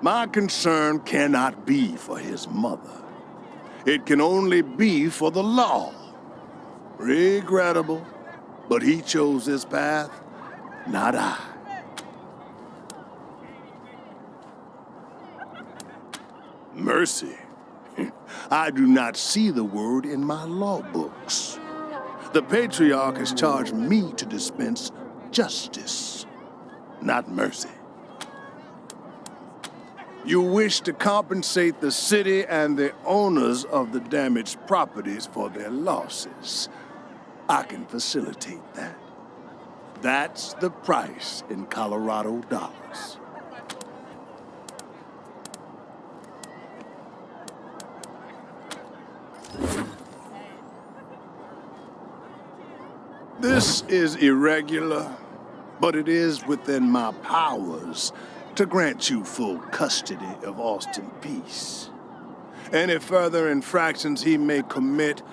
My concern cannot be for his mother. It can only be for the law. Regrettable, but he chose this path, not I. Mercy. I do not see the word in my law books. The Patriarch has charged me to dispense justice, not mercy. You wish to compensate the city and the owners of the damaged properties for their losses. I can facilitate that. That's the price in Colorado dollars. This is irregular, but it is within my powers to grant you full custody of Austin Peace. Any further infractions he may commit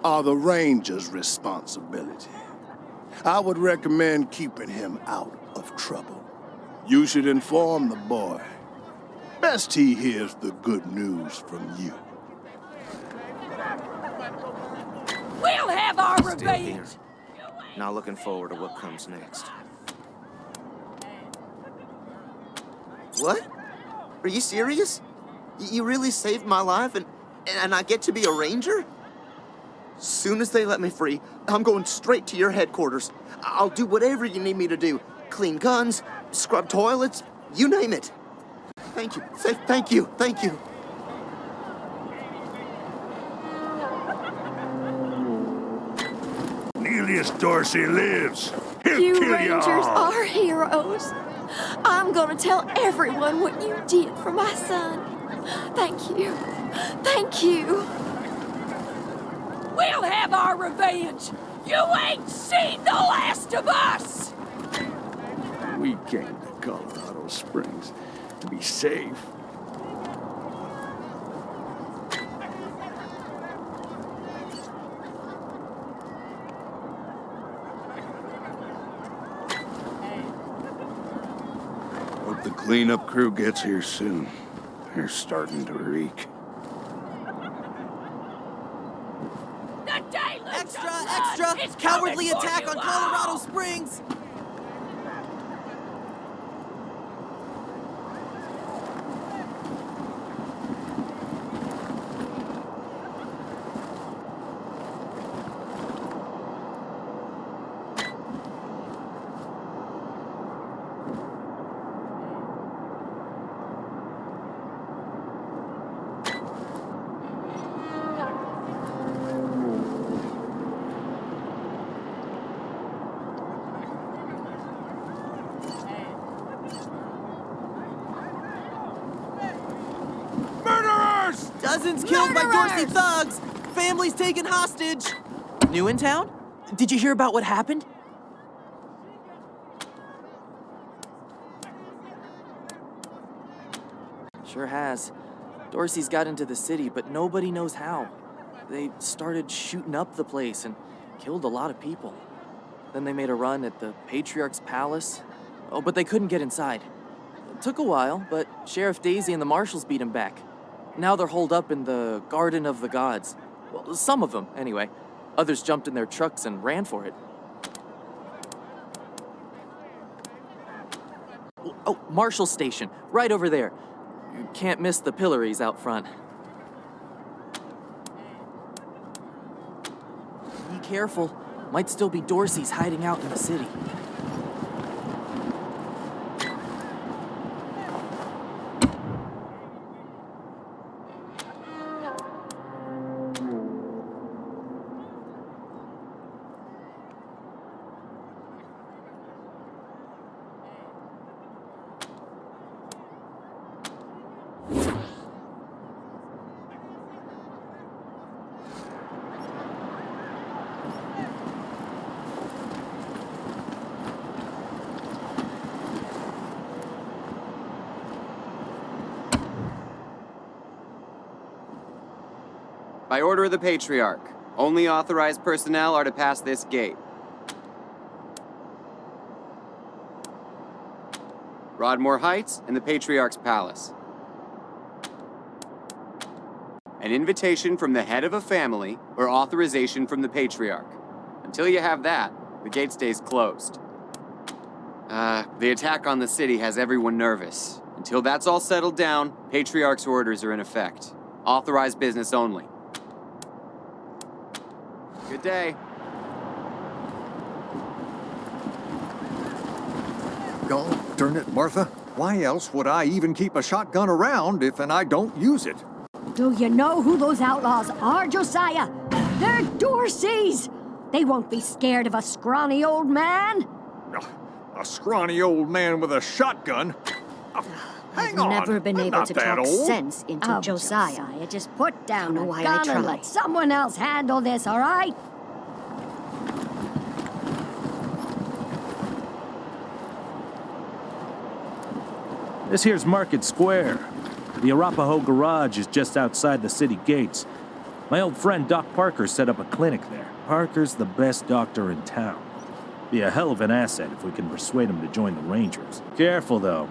are the Ranger's responsibility. I would recommend keeping him out of trouble. You should inform the boy. Best he hears the good news from you. We'll have our Still revenge! here. Now looking forward to what comes next. What? Are you serious? You really saved my life and I get to be a ranger? Soon as they let me free, I'm going straight to your headquarters. I'll do whatever you need me to do. Clean guns, scrub toilets, you name it. Thank you. Thank you. Thank you. Cornelius Dorsey lives. He'll You kill Rangers y'all. are heroes. I'm gonna tell everyone what you did for my son. Thank you. Thank you. We'll have our revenge. You ain't seen the last of us. We came to Colorado Springs to be safe. Hope the cleanup crew gets here soon. They're starting to reek. Extra! Cowardly attack on Colorado Springs! Dozens killed by Dorsey thugs! Families taken hostage! New in town? Did you hear about what happened? Sure has. Dorsey's got into the city, but nobody knows how. They started shooting up the place and killed a lot of people. Then they made a run at the Patriarch's palace. Oh, but they couldn't get inside. It took a while, but Sheriff Daisy and the marshals beat him back. Now they're holed up in the Garden of the Gods. Well, some of them, anyway. Others jumped in their trucks and ran for it. Oh, Marshal Station, right over there. You can't miss the pillories out front. Be careful. Might still be Dorseys hiding out in the city. By order of the Patriarch, only authorized personnel are to pass this gate. Broadmoor Heights and the Patriarch's Palace. An invitation from the head of a family or authorization from the Patriarch. Until you have that, the gate stays closed. The attack on the city has everyone nervous. Until that's all settled down, Patriarch's orders are in effect. Authorized business only. Good day. God darn it, Martha. Why else would I even keep a shotgun around if I don't use it? Do you know who those outlaws are, Josiah? They're Dorseys! They won't be scared of a scrawny old man. A scrawny old man with a shotgun? Hang on. I've never been I'm able not to that talk old. sense into Josiah. Just put down a why I gun try. and let someone else handle this, all right? This here's Market Square. The Arapahoe Garage is just outside the city gates. My old friend Doc Parker set up a clinic there. Parker's the best doctor in town. Be a hell of an asset if we can persuade him to join the Rangers. Careful, though.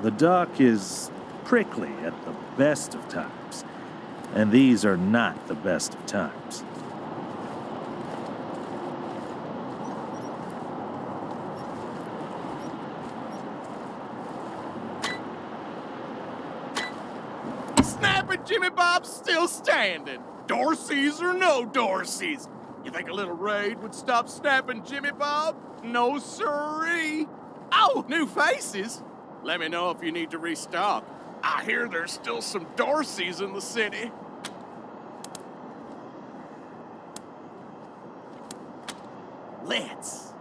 The Doc is prickly at the best of times. And these are not the best of times. Snapping Jimmy Bob's still standing. Dorseys or no Dorseys. You think a little raid would stop snapping Jimmy Bob? No siree. Oh, new faces. Let me know if you need to restock. I hear there's still some Dorseys in the city. Let's.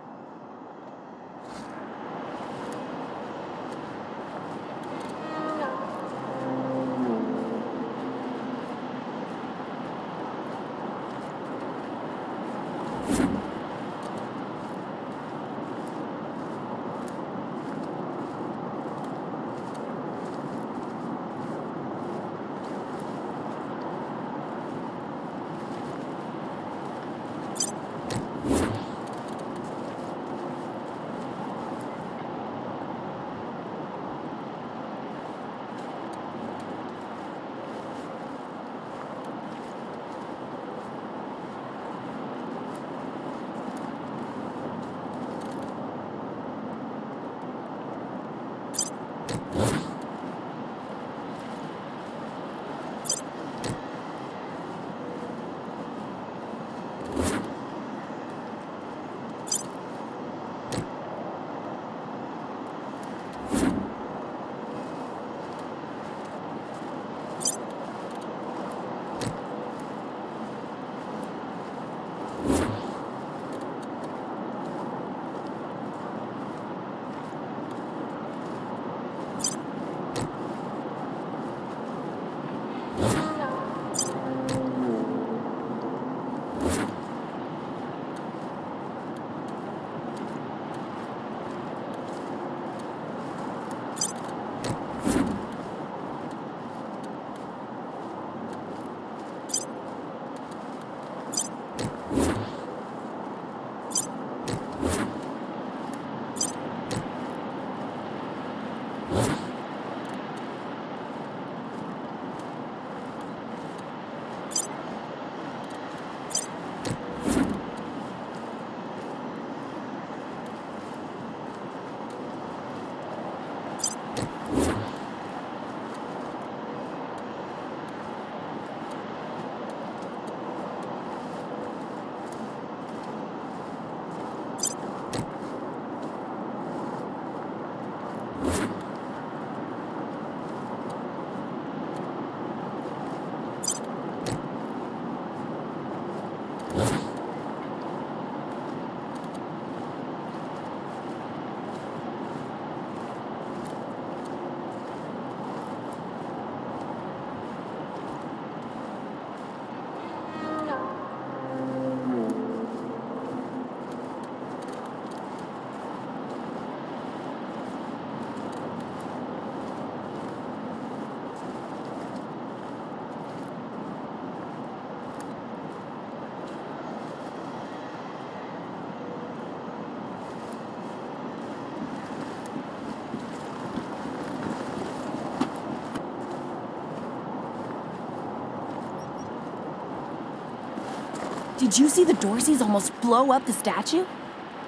Did you see the Dorseys almost blow up the statue?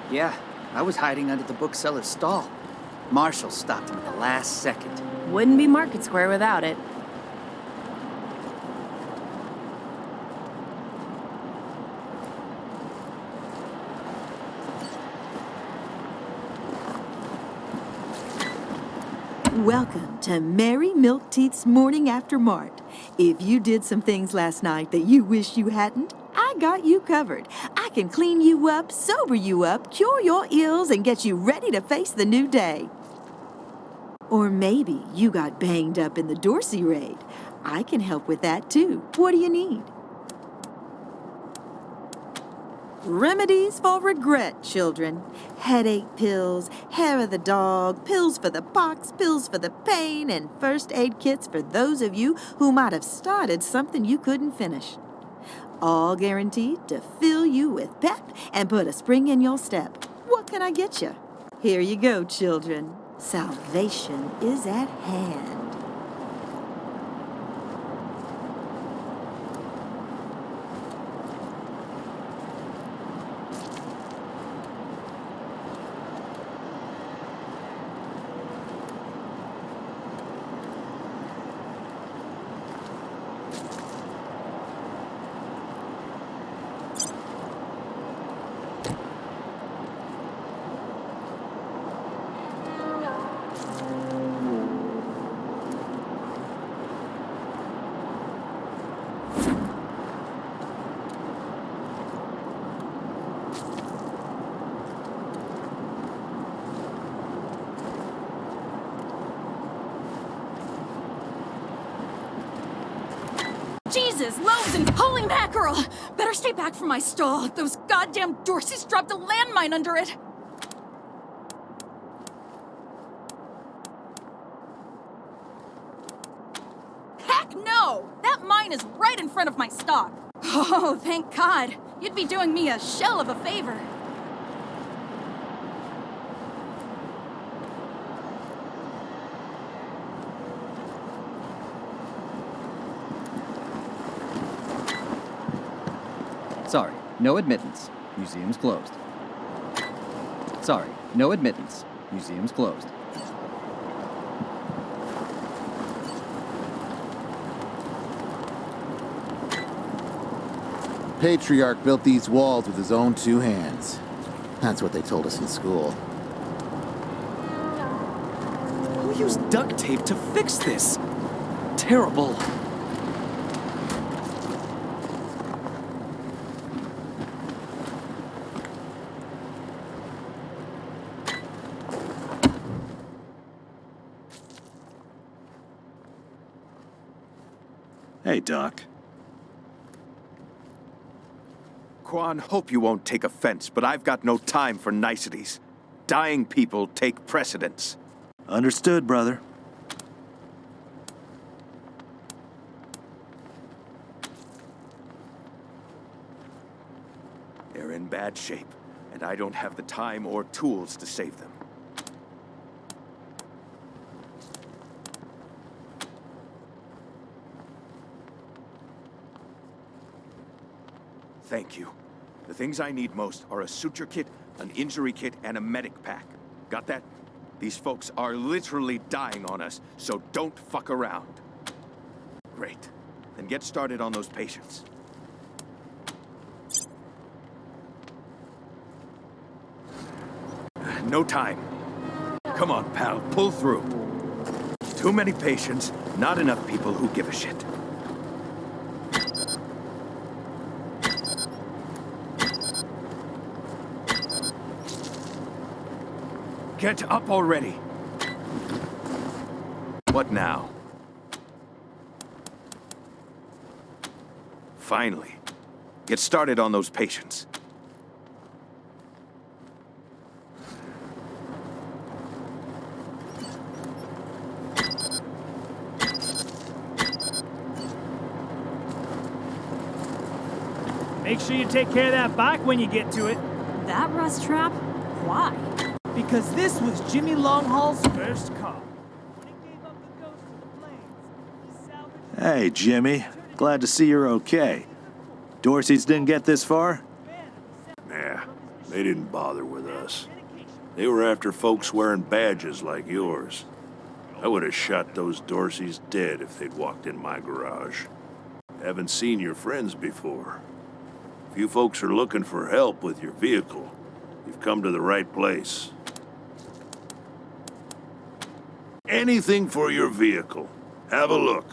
Yeah, I was hiding under the bookseller's stall. Marshall stopped him at the last second. Wouldn't be Market Square without it. Welcome to Mary Milkteeth's Morning After Mart. If you did some things last night that you wish you hadn't, I got you covered. I can clean you up, sober you up, cure your ills, and get you ready to face the new day. Or maybe you got banged up in the Dorsey raid. I can help with that too. What do you need? Remedies for regret, children. Headache pills, hair of the dog, pills for the pox, pills for the pain, and first aid kits for those of you who might have started something you couldn't finish. All guaranteed to fill you with pep and put a spring in your step. What can I get you? Here you go, children. Salvation is at hand. Jesus, loaves and holy mackerel! Better stay back from my stall. Those goddamn Dorseys dropped a landmine under it. Heck no! That mine is right in front of my stock. Oh, thank God. You'd be doing me a shell of a favor. Sorry, no admittance. Museum's closed. Sorry, no admittance. Museum's closed. Patriarch built these walls with his own 2 hands. That's what they told us in school. Who used duct tape to fix this? Terrible. Hey, Doc. Quan, hope you won't take offense, but I've got no time for niceties. Dying people take precedence. Understood, brother. They're in bad shape, and I don't have the time or tools to save them. Thank you. The things I need most are a suture kit, an injury kit, and a medic pack. Got that? These folks are literally dying on us, so don't fuck around. Great. Then get started on those patients. No time. Come on, pal, pull through. Too many patients, not enough people who give a shit. Get up already. What now? Finally. Get started on those patients. Make sure you take care of that bike when you get to it. That rust trap? Why? Because this was Jimmy Longhaul's first car. Hey, Jimmy. Glad to see you're okay. Dorsey's didn't get this far? Nah, they didn't bother with us. They were after folks wearing badges like yours. I would have shot those Dorseys dead if they'd walked in my garage. Haven't seen your friends before. If you folks are looking for help with your vehicle, you've come to the right place. Anything for your vehicle. Have a look.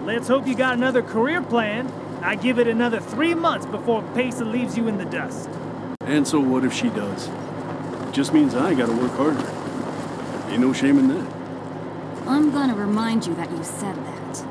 Let's hope you got another career plan. I give it another 3 months before Pesa leaves you in the dust. And so what if she does? It just means I gotta work harder. Ain't no shame in that. I'm gonna remind you that you said that.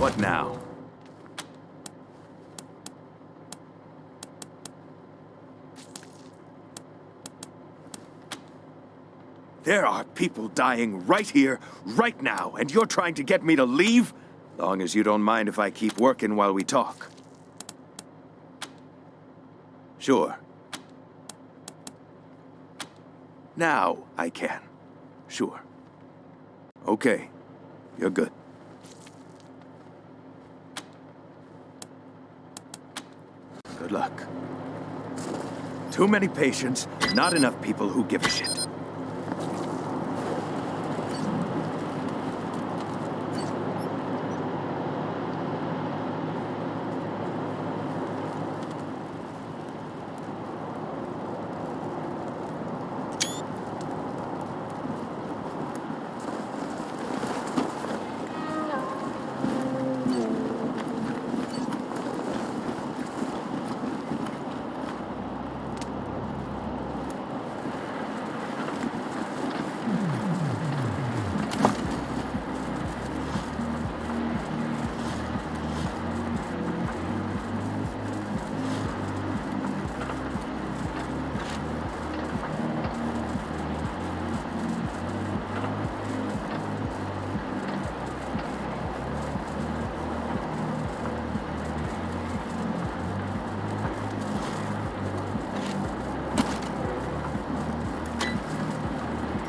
What now? There are people dying right here, right now, and you're trying to get me to leave? Long as you don't mind if I keep working while we talk. Sure. Now I can. Sure. Okay. You're good. Good luck. Too many patients, not enough people who give a shit.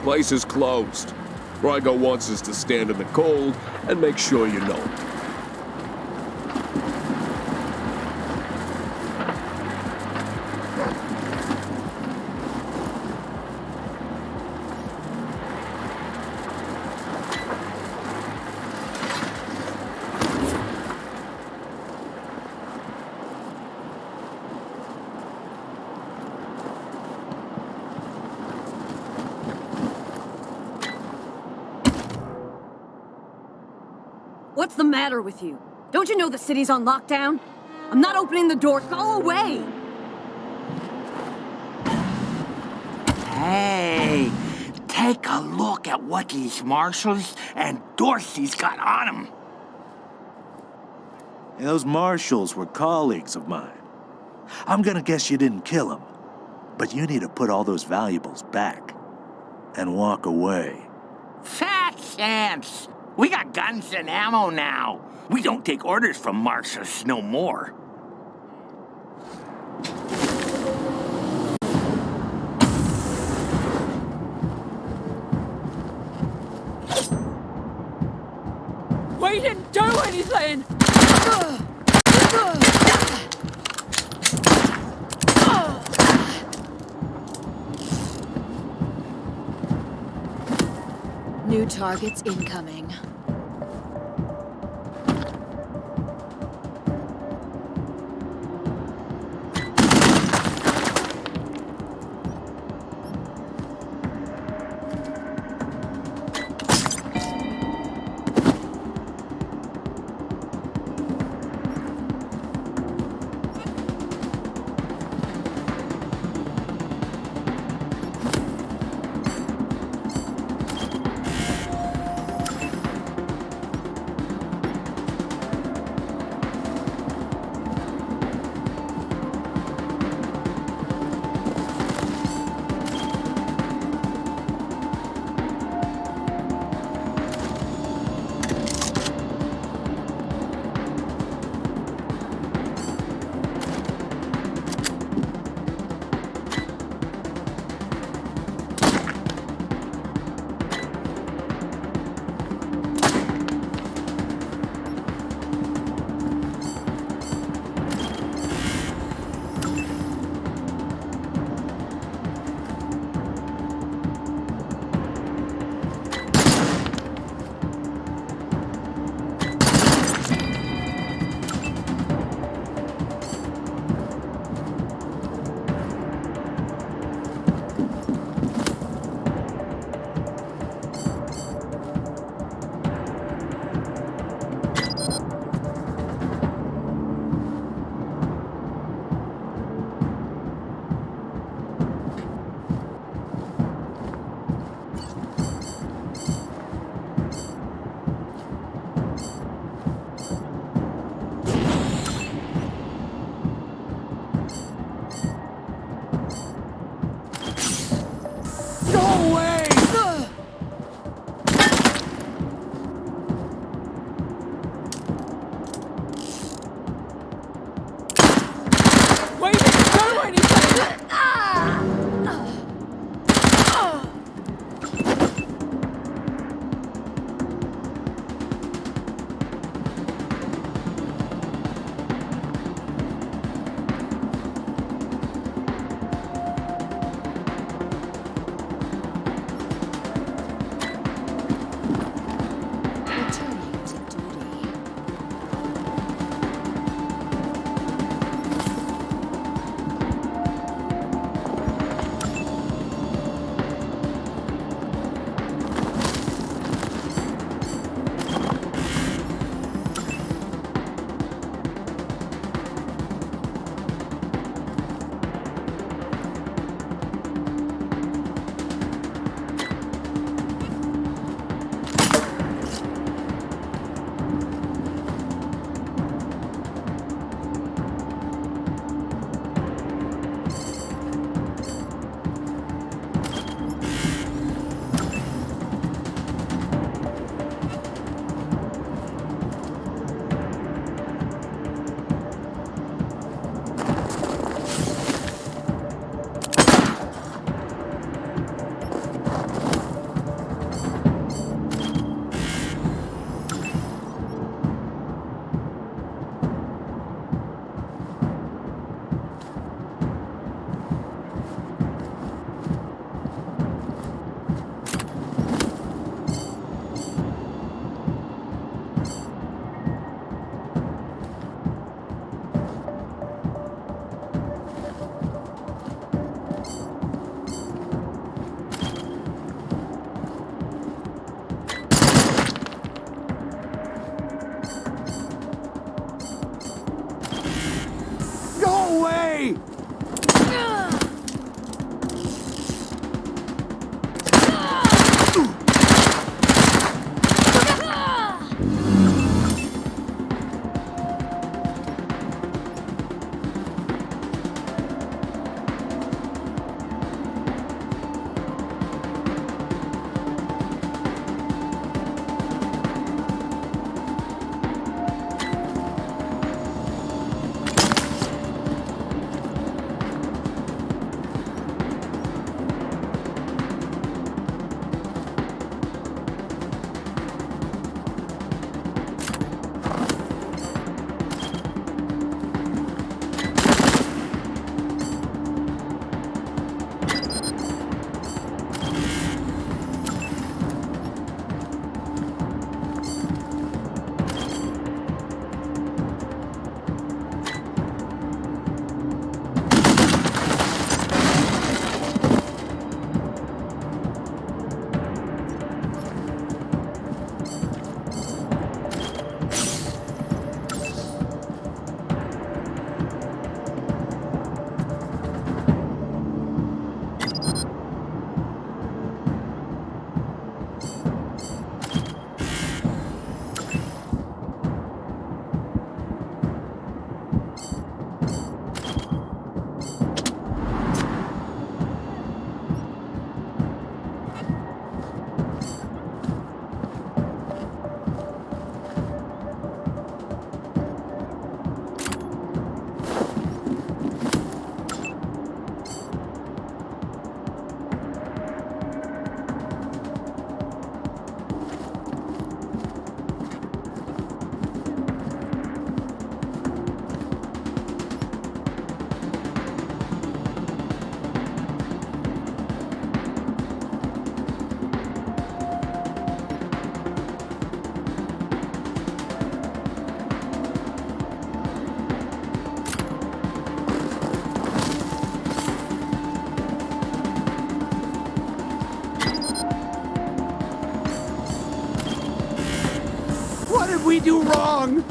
Place is closed. Rygo wants us to stand in the cold and make sure you know. What's the matter with you? Don't you know the city's on lockdown? I'm not opening the door. Go away! Hey, take a look at what these marshals and Dorsey's got on them. Those marshals were colleagues of mine. I'm gonna guess you didn't kill them, but you need to put all those valuables back and walk away. Fat chance! We got guns and ammo now. We don't take orders from marshals no more. We didn't do anything! New targets incoming. we do wrong?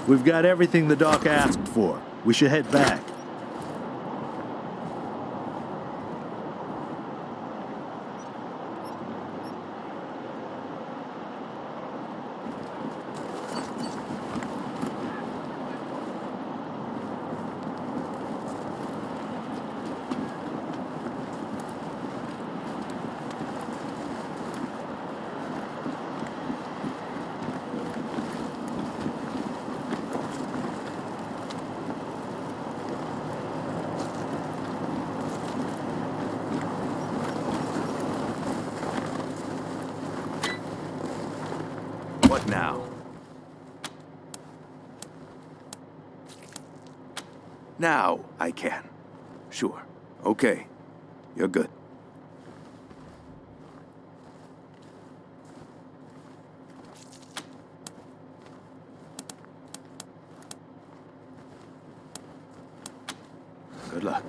We've got everything the doc asked for. We should head back. What now? Now I can. Sure. Okay. You're good. Good luck.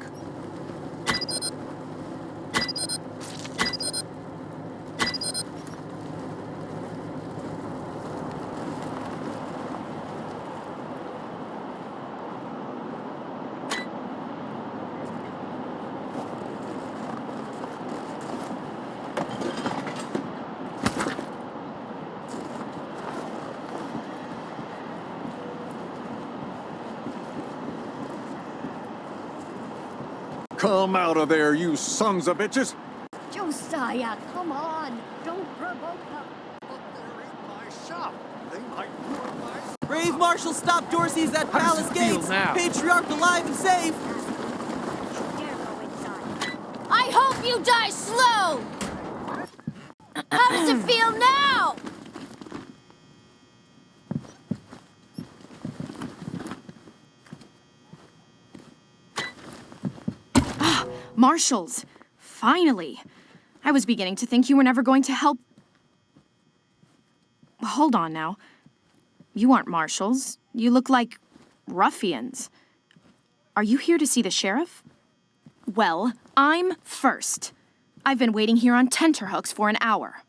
Come out of there, you sons of bitches! Josiah, come on. Don't provoke her. Brave Marshal stop Dorsey's at Palace Gates! Patriarch alive and safe! I hope you die slow! How does it feel now? Marshals! Finally! I was beginning to think you were never going to help. Hold on now. You aren't marshals. You look like ruffians. Are you here to see the sheriff? Well, I'm first. I've been waiting here on tenterhooks for an hour.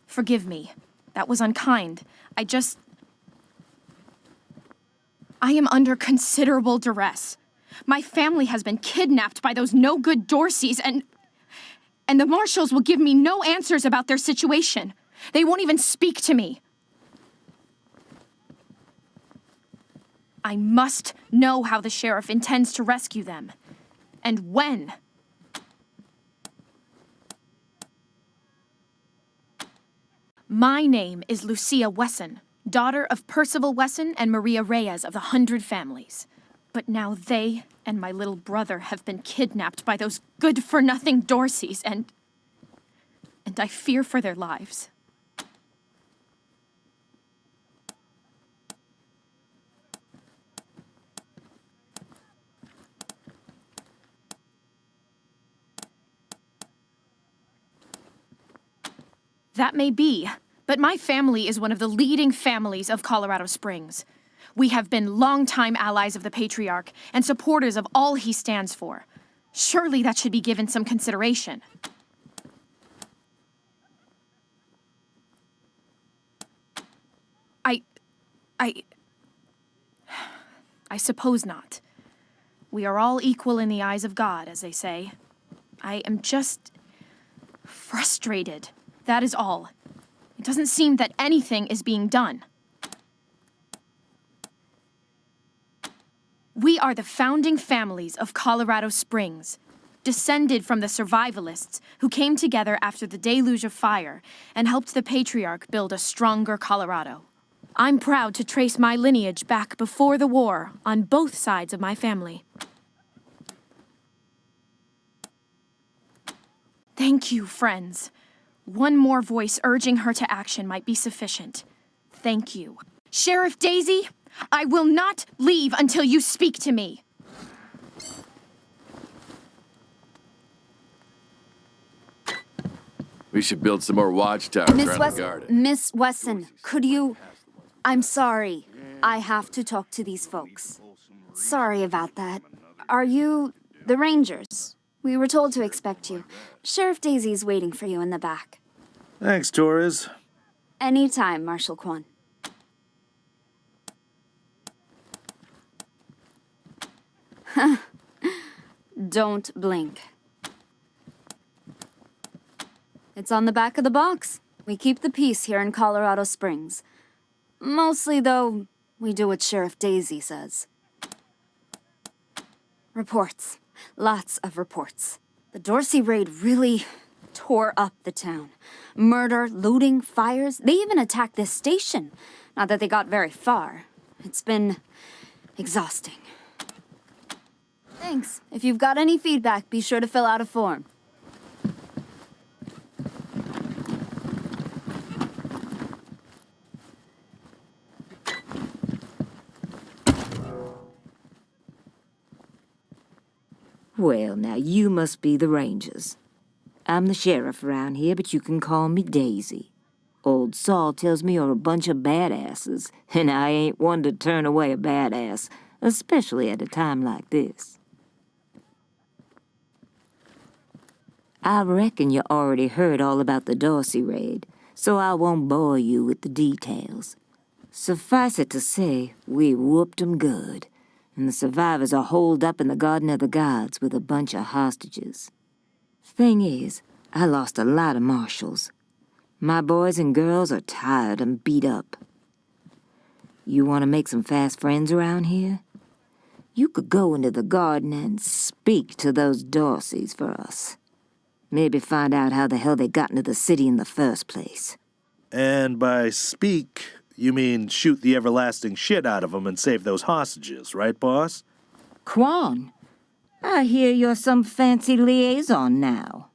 Forgive me. That was unkind. I am under considerable duress. My family has been kidnapped by those no-good Dorseys, and the marshals will give me no answers about their situation. They won't even speak to me. I must know how the sheriff intends to rescue them, and when. My name is Lucia Wesson, daughter of Percival Wesson and Maria Reyes of the 100 Families. But now they and my little brother have been kidnapped by those good-for-nothing Dorseys, and I fear for their lives. That may be, but my family is one of the leading families of Colorado Springs. We have been longtime allies of the Patriarch and supporters of all he stands for. Surely that should be given some consideration. I suppose not. We are all equal in the eyes of God, as they say. I am just frustrated. That is all. It doesn't seem that anything is being done. We are the founding families of Colorado Springs, descended from the survivalists who came together after the deluge of fire and helped the Patriarch build a stronger Colorado. I'm proud to trace my lineage back before the war on both sides of my family. Thank you, friends. One more voice urging her to action might be sufficient. Thank you. Sheriff Daisy, I will not leave until you speak to me. We should build some more watchtowers around the garden. Miss Wesson, could you... I'm sorry. I have to talk to these folks. Sorry about that. Are you the Rangers? We were told to expect you. Sheriff Daisy's waiting for you in the back. Thanks, Torres. Anytime, Marshal Quan. Don't blink. It's on the back of the box. We keep the peace here in Colorado Springs. Mostly, though, we do what Sheriff Daisy says. Reports. Lots of reports. The Dorsey raid really tore up the town. Murder, looting, fires. They even attacked this station. Not that they got very far. It's been exhausting. Thanks. If you've got any feedback, be sure to fill out a form. Well, now you must be the Rangers. I'm the sheriff around here, but you can call me Daisy. Old Saul tells me you're a bunch of badasses, and I ain't one to turn away a badass, especially at a time like this. I reckon you already heard all about the Dorsey raid, so I won't bore you with the details. Suffice it to say, we whooped 'em good, and the survivors are holed up in the Garden of the Gods with a bunch of hostages. Thing is, I lost a lot of marshals. My boys and girls are tired and beat up. You want to make some fast friends around here? You could go into the garden and speak to those Dorseys for us. Maybe find out how the hell they got into the city in the first place. And by speak, you mean shoot the everlasting shit out of them and save those hostages, right, boss? Quan, I hear you're some fancy liaison now.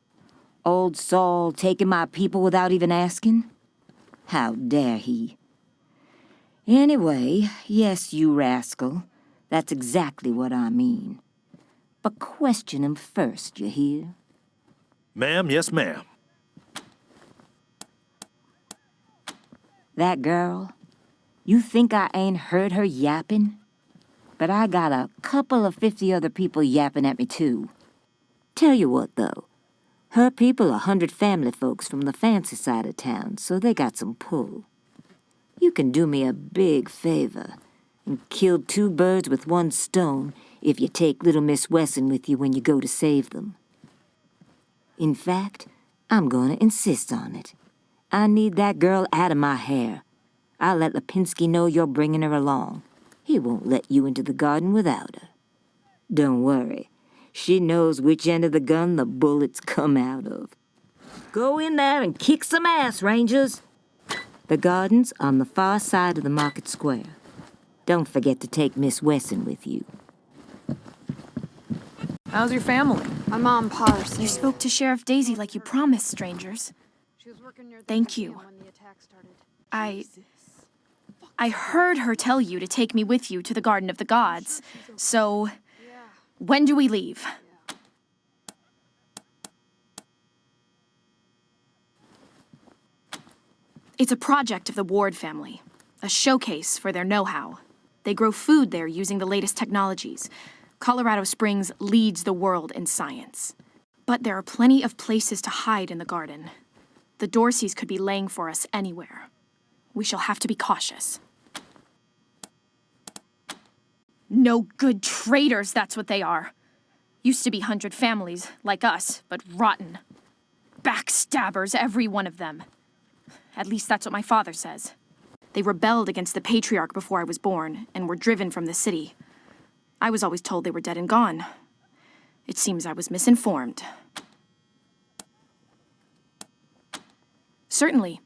Old Saul taking my people without even asking? How dare he? Anyway, yes, you rascal. That's exactly what I mean. But question him first, you hear? Ma'am, yes, ma'am. That girl, you think I ain't heard her yapping? But I got a couple of 50 other people yapping at me, too. Tell you what, though. Her people are 100 family folks from the fancy side of town, so they got some pull. You can do me a big favor and kill 2 birds with 1 stone if you take little Miss Wesson with you when you go to save them. In fact, I'm going to insist on it. I need that girl out of my hair. I'll let Lipinski know you're bringing her along. He won't let you into the garden without her. Don't worry. She knows which end of the gun the bullets come out of. Go in there and kick some ass, Rangers. The garden's on the far side of the market square. Don't forget to take Miss Wesson with you. How's your family? My mom parsed. You spoke to Sheriff Daisy like you promised, strangers. Thank you. I heard her tell you to take me with you to the Garden of the Gods. So, when do we leave? It's a project of the Ward family, a showcase for their know-how. They grow food there using the latest technologies. Colorado Springs leads the world in science. But there are plenty of places to hide in the garden. The Dorseys could be laying for us anywhere. We shall have to be cautious. No good traitors, that's what they are. Used to be 100 families, like us, but rotten. Backstabbers, every one of them. At least that's what my father says. They rebelled against the Patriarch before I was born, and were driven from the city. I was always told they were dead and gone. It seems I was misinformed. Certainly.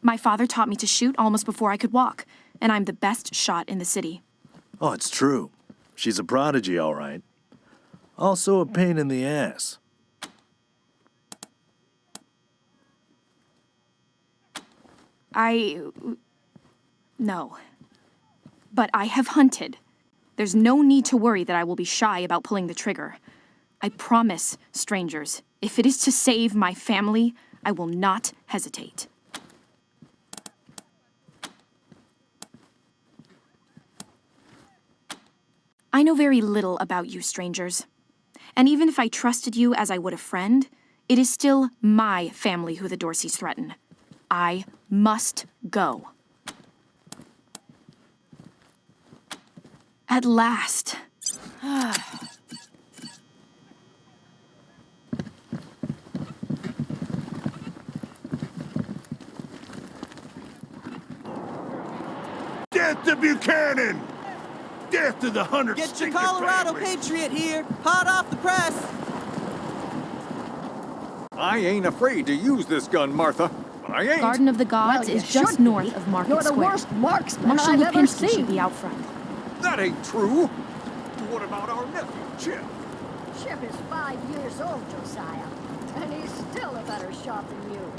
My father taught me to shoot almost before I could walk, and I'm the best shot in the city. Oh, it's true. She's a prodigy, all right. Also a pain in the ass. No. But I have hunted. There's no need to worry that I will be shy about pulling the trigger. I promise, strangers, if it is to save my family, I will not hesitate. I know very little about you, strangers. And even if I trusted you as I would a friend, it is still my family who the Dorseys threaten. I must go. At last. Death to Buchanan! Death to the 100 Get your stinking Colorado families. Patriot here, hot off the press. I ain't afraid to use this gun, Martha. I ain't. Garden of the Gods is just north of Market You're the Square. worst marksman Marshal I've ever Lipinski seen. should be out front. That ain't true. What about our nephew, Chip? Chip is 5 years old, Josiah, and he's still a better shot than you.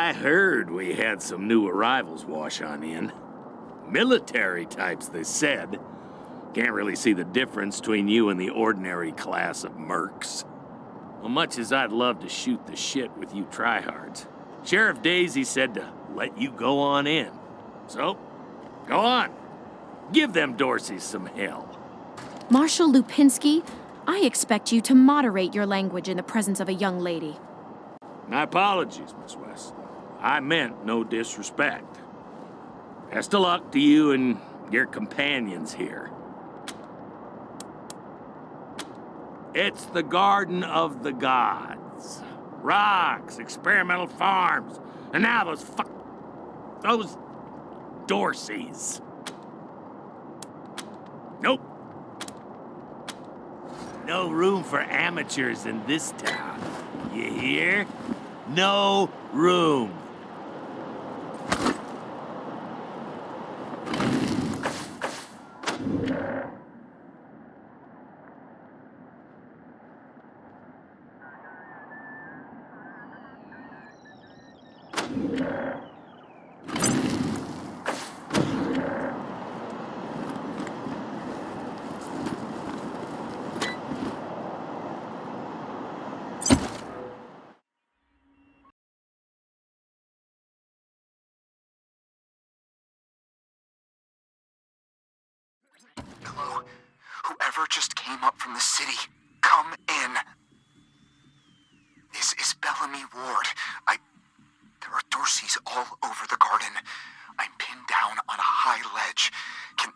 I heard we had some new arrivals wash on in. Military types, they said. Can't really see the difference between you and the ordinary class of mercs. Well, much as I'd love to shoot the shit with you tryhards, Sheriff Daisy said to let you go on in. So, go on. Give them Dorseys some hell. Marshal Lupinski, I expect you to moderate your language in the presence of a young lady. My apologies, Miss West. I meant no disrespect. Best of luck to you and your companions here. It's the Garden of the Gods. Rocks, experimental farms, and now those Dorseys. Nope. No room for amateurs in this town. You hear? No room. Hello? Whoever just came up from the city, come in. This is Bellamy Ward. There are Dorseys all over the garden. I'm pinned down on a high ledge. Can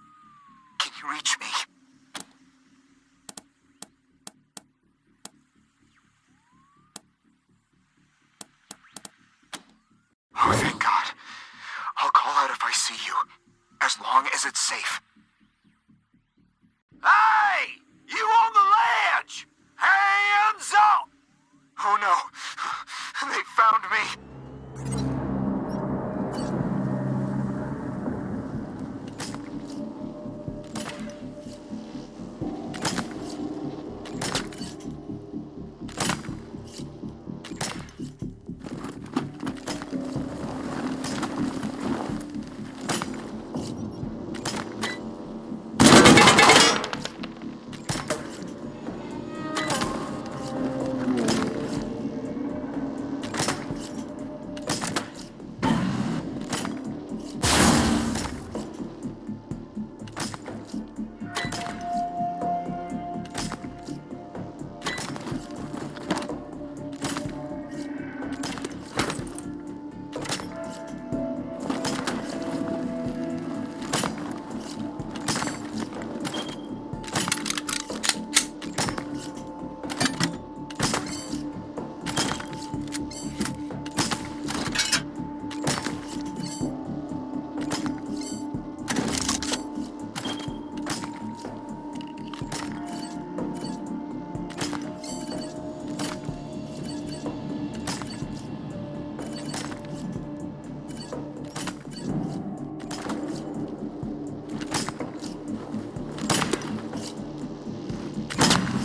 you reach me? Oh, thank God. I'll call out if I see you, as long as it's safe. Hey! You on the ledge! Hands up! Oh no, they found me.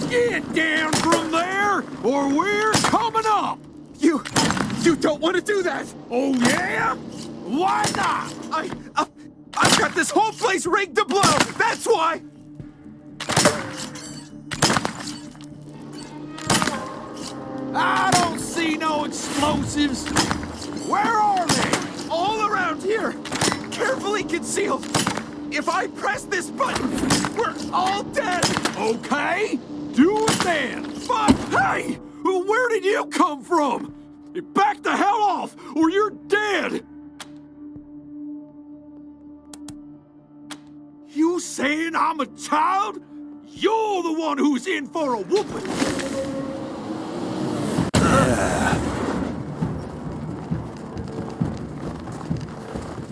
Get down from there, or we're coming up! You don't want to do that! Oh, yeah? Why not? I've got this whole place rigged to blow! That's why! I don't see no explosives! Where are they? All around here! Carefully concealed! If I press this button, we're all dead! Okay? Do it then! But hey! Where did you come from? Back the hell off, or you're dead! You saying I'm a child? You're the one who's in for a whooping!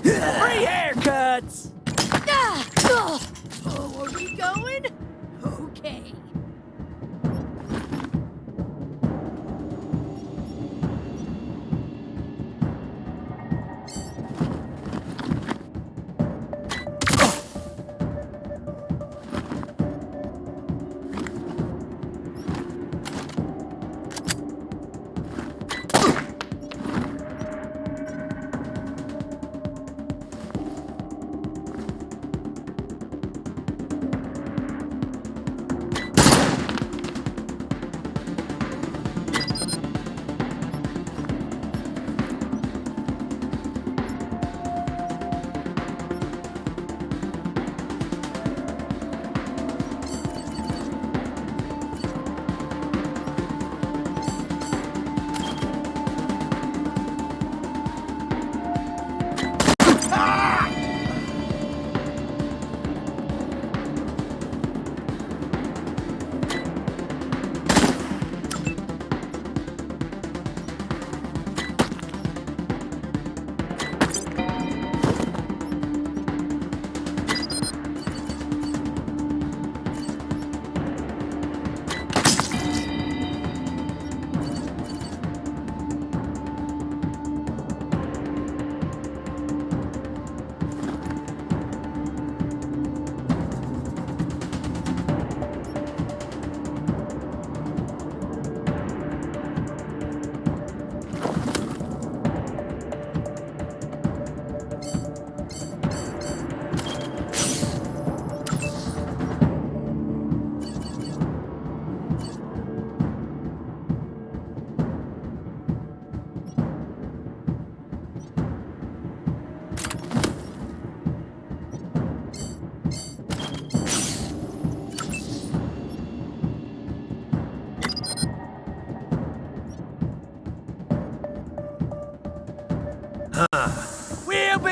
Free haircuts! Oh, are we going? Okay.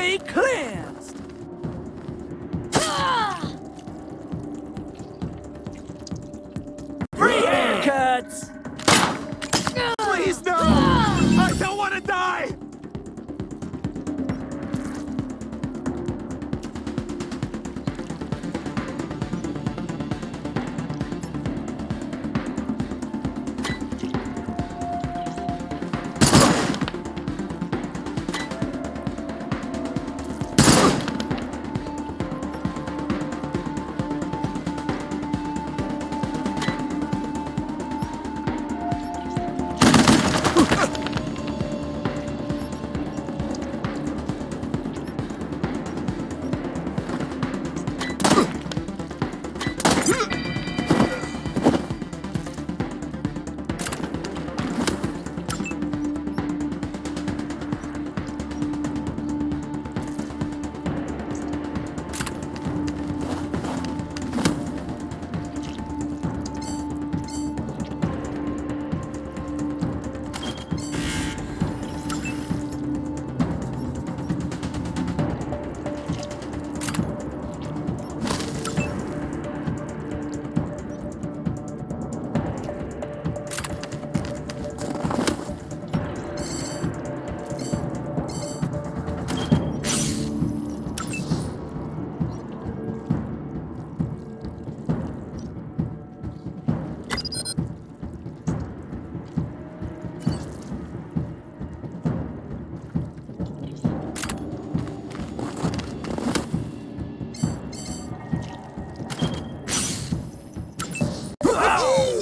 be cleansed. Free haircuts. Please, no! I don't want to die!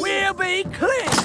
We'll be cleansed.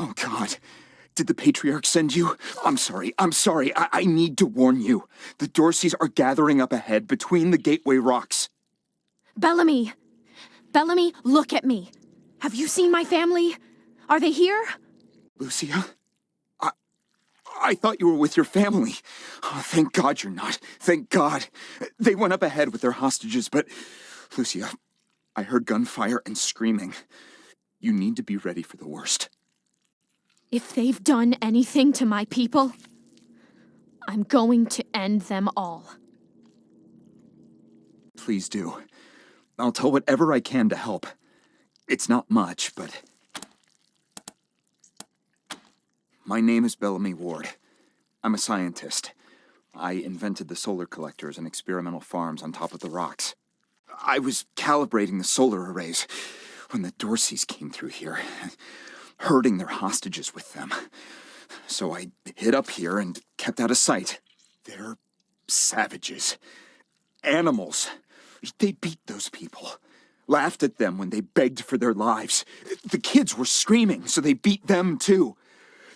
Oh, God. Did the Patriarch send you? I'm sorry. I need to warn you. The Dorseys are gathering up ahead between the Gateway Rocks. Bellamy! Bellamy, look at me. Have you seen my family? Are they here? Lucia? I thought you were with your family. Oh, thank God you're not. Thank God. They went up ahead with their hostages, but... Lucia, I heard gunfire and screaming. You need to be ready for the worst. If they've done anything to my people, I'm going to end them all. Please do. I'll tell whatever I can to help. It's not much, but... My name is Bellamy Ward. I'm a scientist. I invented the solar collectors and experimental farms on top of the rocks. I was calibrating the solar arrays when the Dorseys came through here, herding their hostages with them. So I hid up here and kept out of sight. They're savages. Animals. They beat those people. Laughed at them when they begged for their lives. The kids were screaming, so they beat them too.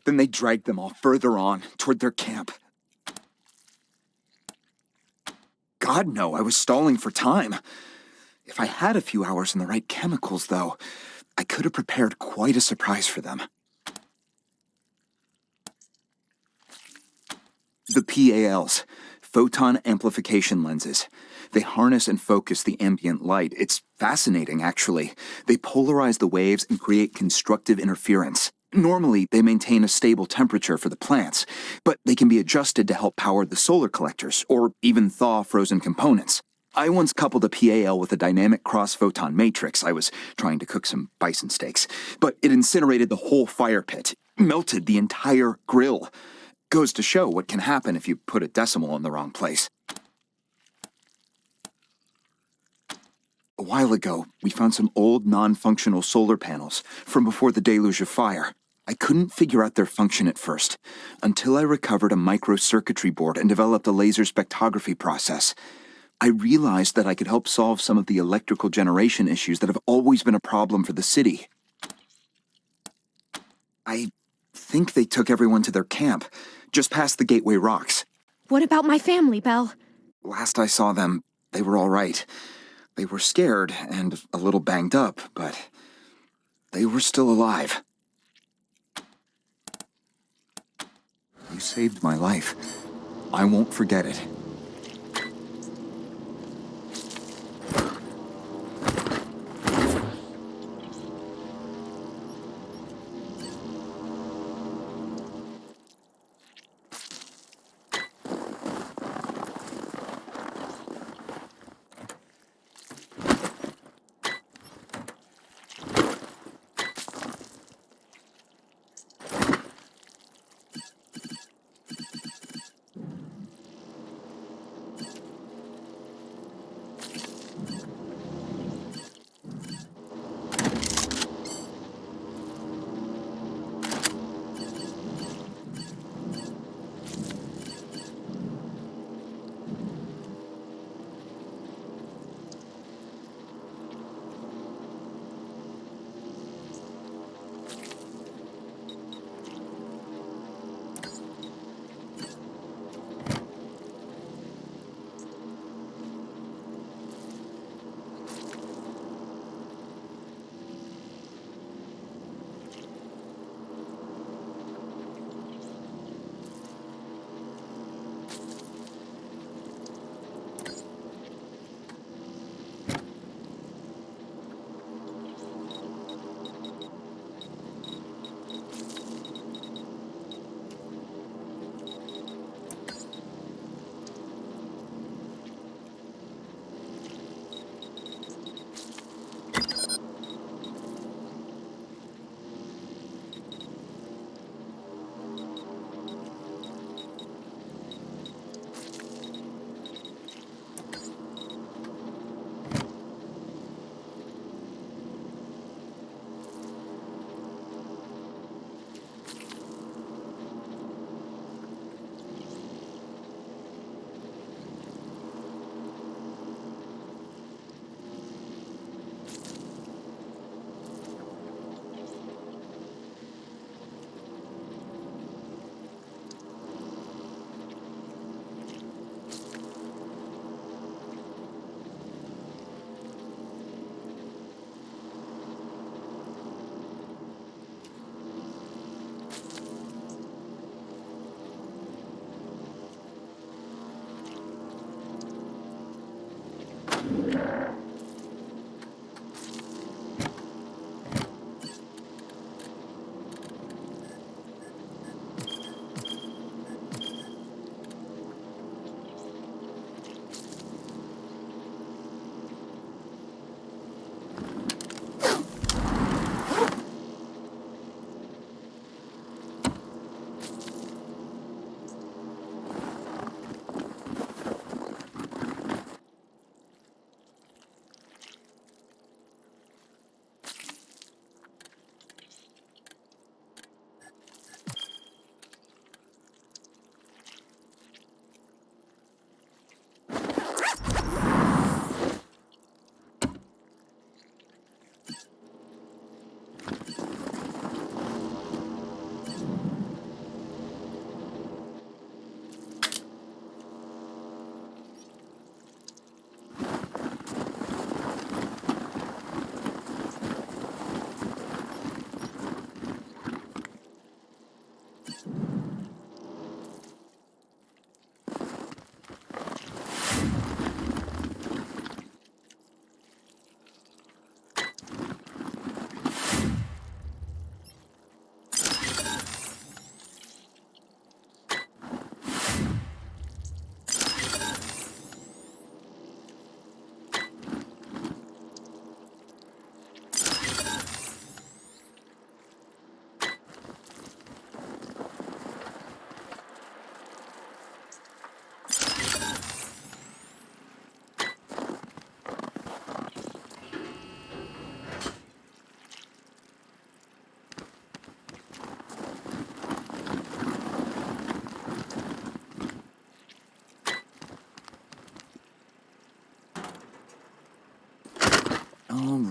Then they dragged them all further on, toward their camp. God, no, I was stalling for time. If I had a few hours and the right chemicals, though, I could have prepared quite a surprise for them. The PALs, photon amplification lenses. They harness and focus the ambient light. It's fascinating, actually. They polarize the waves and create constructive interference. Normally, they maintain a stable temperature for the plants, but they can be adjusted to help power the solar collectors, or even thaw frozen components. I once coupled a PAL with a dynamic cross-photon matrix. I was trying to cook some bison steaks, but it incinerated the whole fire pit, melted the entire grill. Goes to show what can happen if you put a decimal in the wrong place. A while ago, we found some old non-functional solar panels from before the deluge of fire. I couldn't figure out their function at first, until I recovered a microcircuitry board and developed a laser spectrography process. I realized that I could help solve some of the electrical generation issues that have always been a problem for the city. I think they took everyone to their camp, just past the Gateway Rocks. What about my family, Belle? Last I saw them, they were all right. They were scared and a little banged up, but they were still alive. You saved my life. I won't forget it.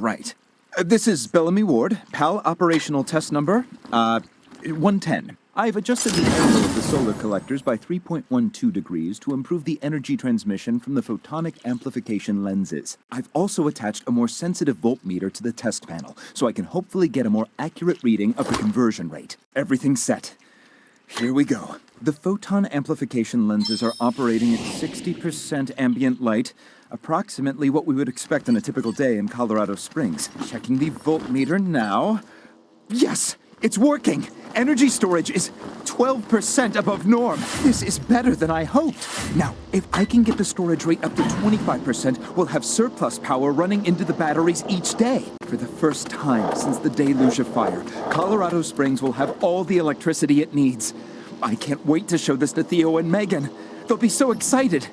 Right. This is Bellamy Ward, PAL operational test number, 110. I've adjusted the angle of the solar collectors by 3.12 degrees to improve the energy transmission from the photonic amplification lenses. I've also attached a more sensitive voltmeter to the test panel, so I can hopefully get a more accurate reading of the conversion rate. Everything's set. Here we go. The photon amplification lenses are operating at 60% ambient light, approximately what we would expect on a typical day in Colorado Springs. Checking the voltmeter now. Yes! It's working! Energy storage is 12% above norm. This is better than I hoped. Now, if I can get the storage rate up to 25%, we'll have surplus power running into the batteries each day. For the first time since the deluge of fire, Colorado Springs will have all the electricity it needs. I can't wait to show this to Theo and Megan. They'll be so excited.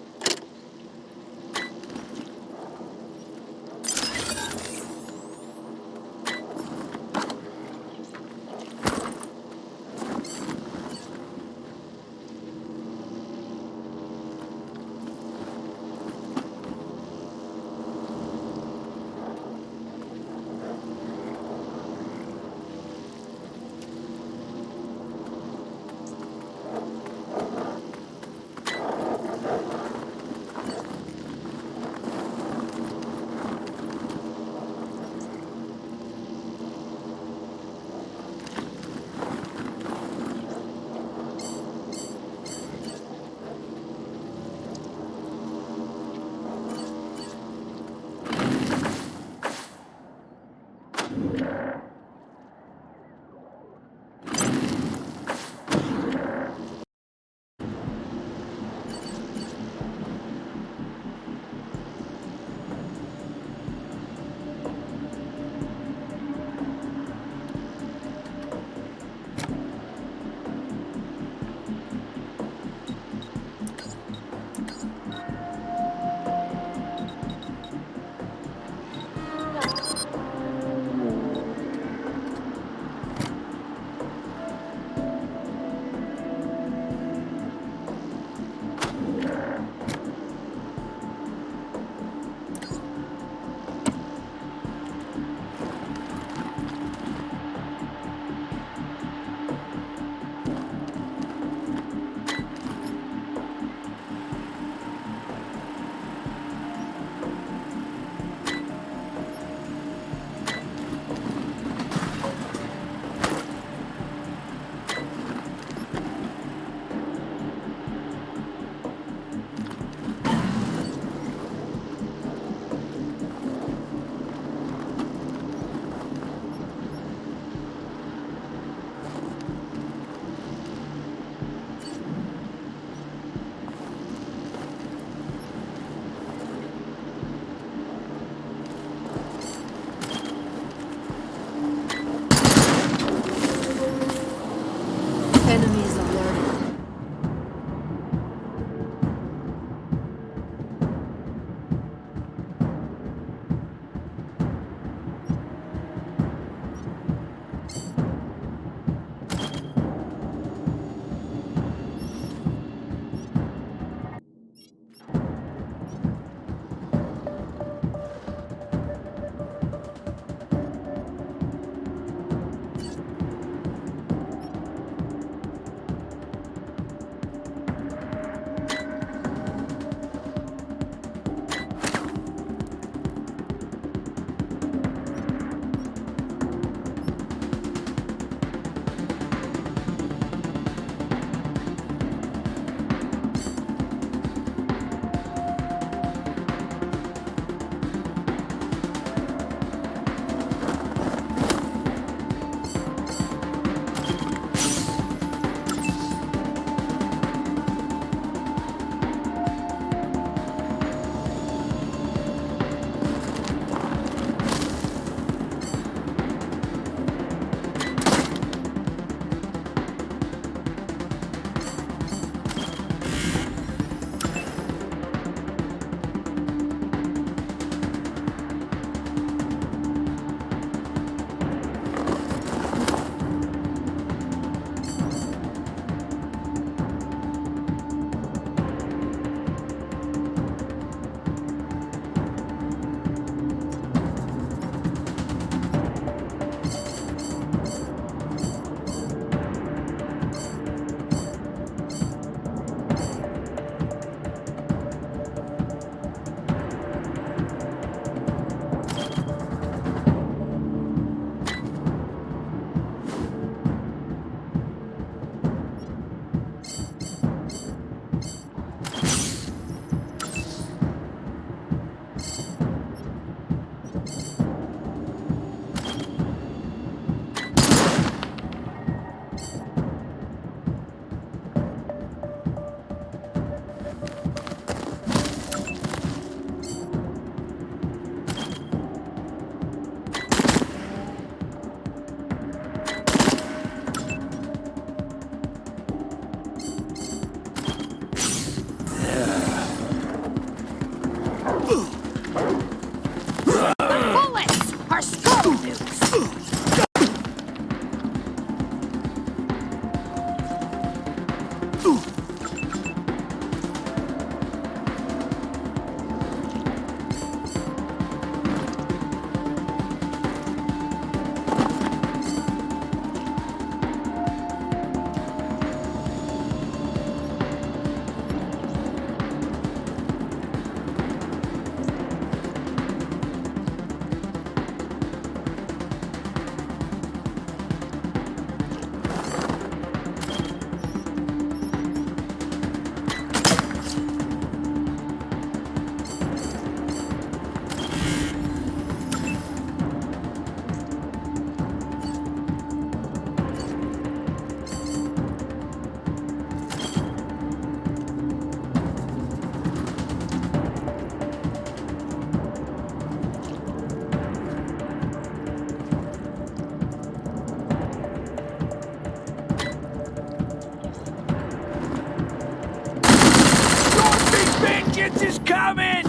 Vengeance is coming!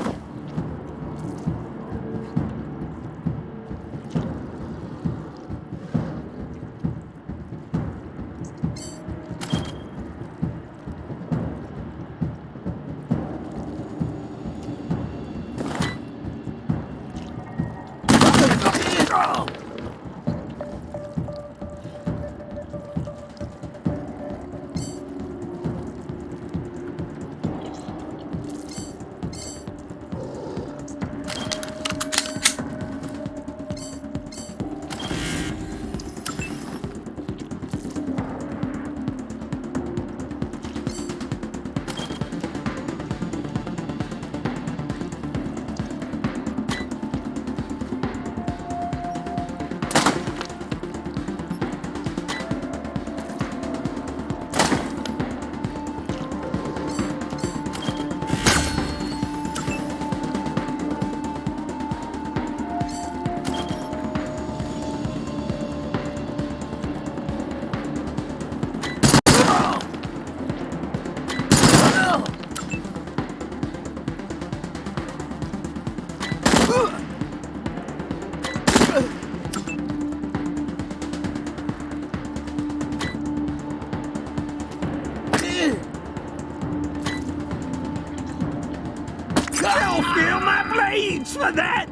I'll feel my blades for that!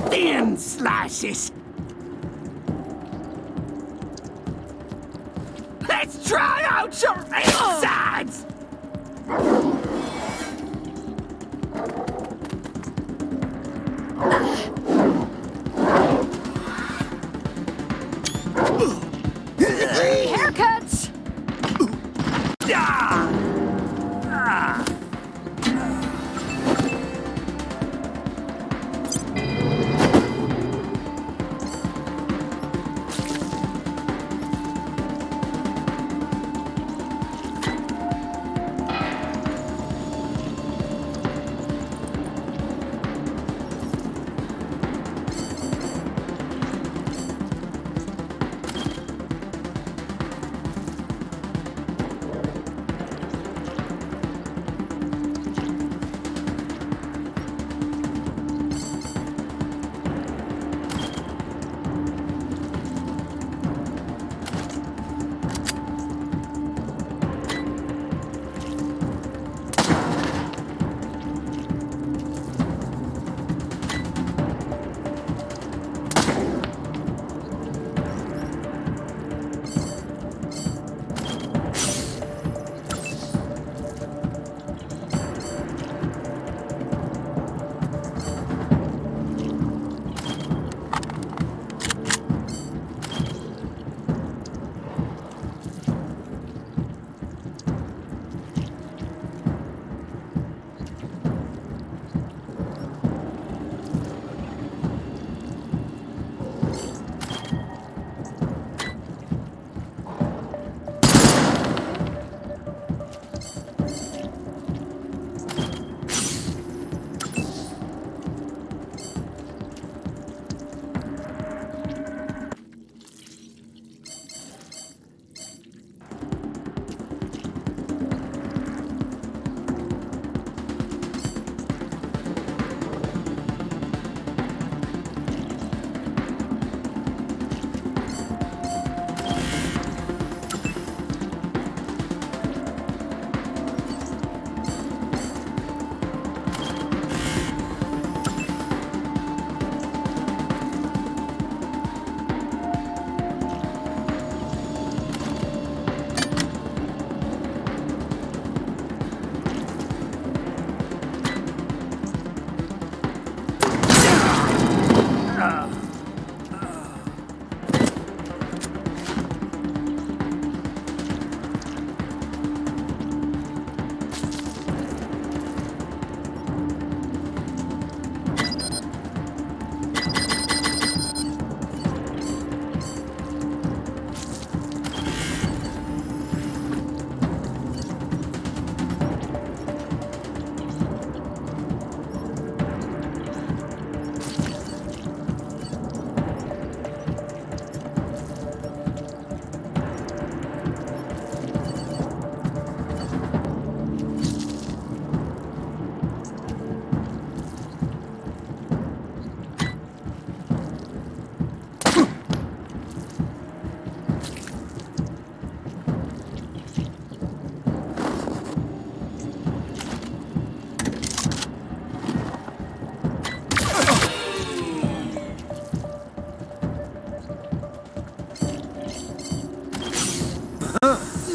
Thin slices. Let's try out your insides! Three haircuts!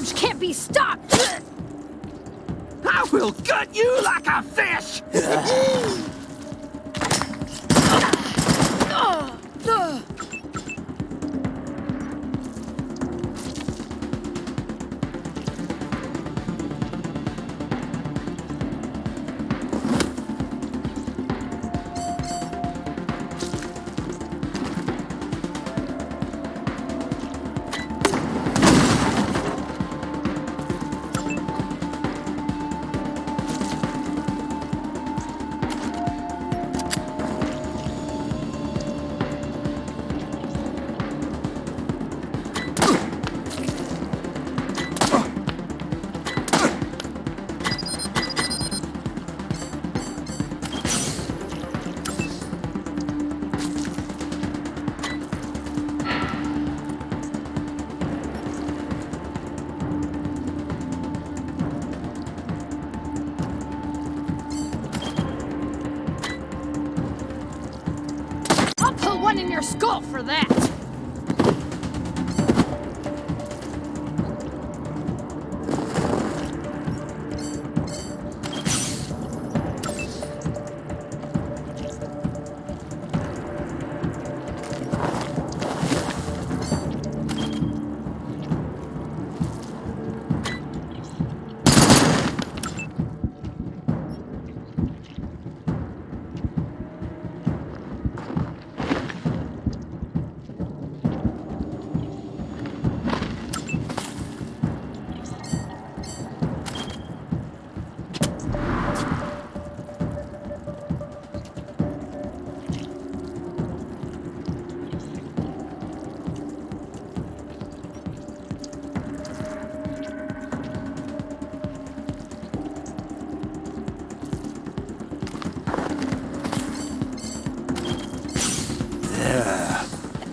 revenge can't be stopped! I will gut you like a fish! One in your skull for that!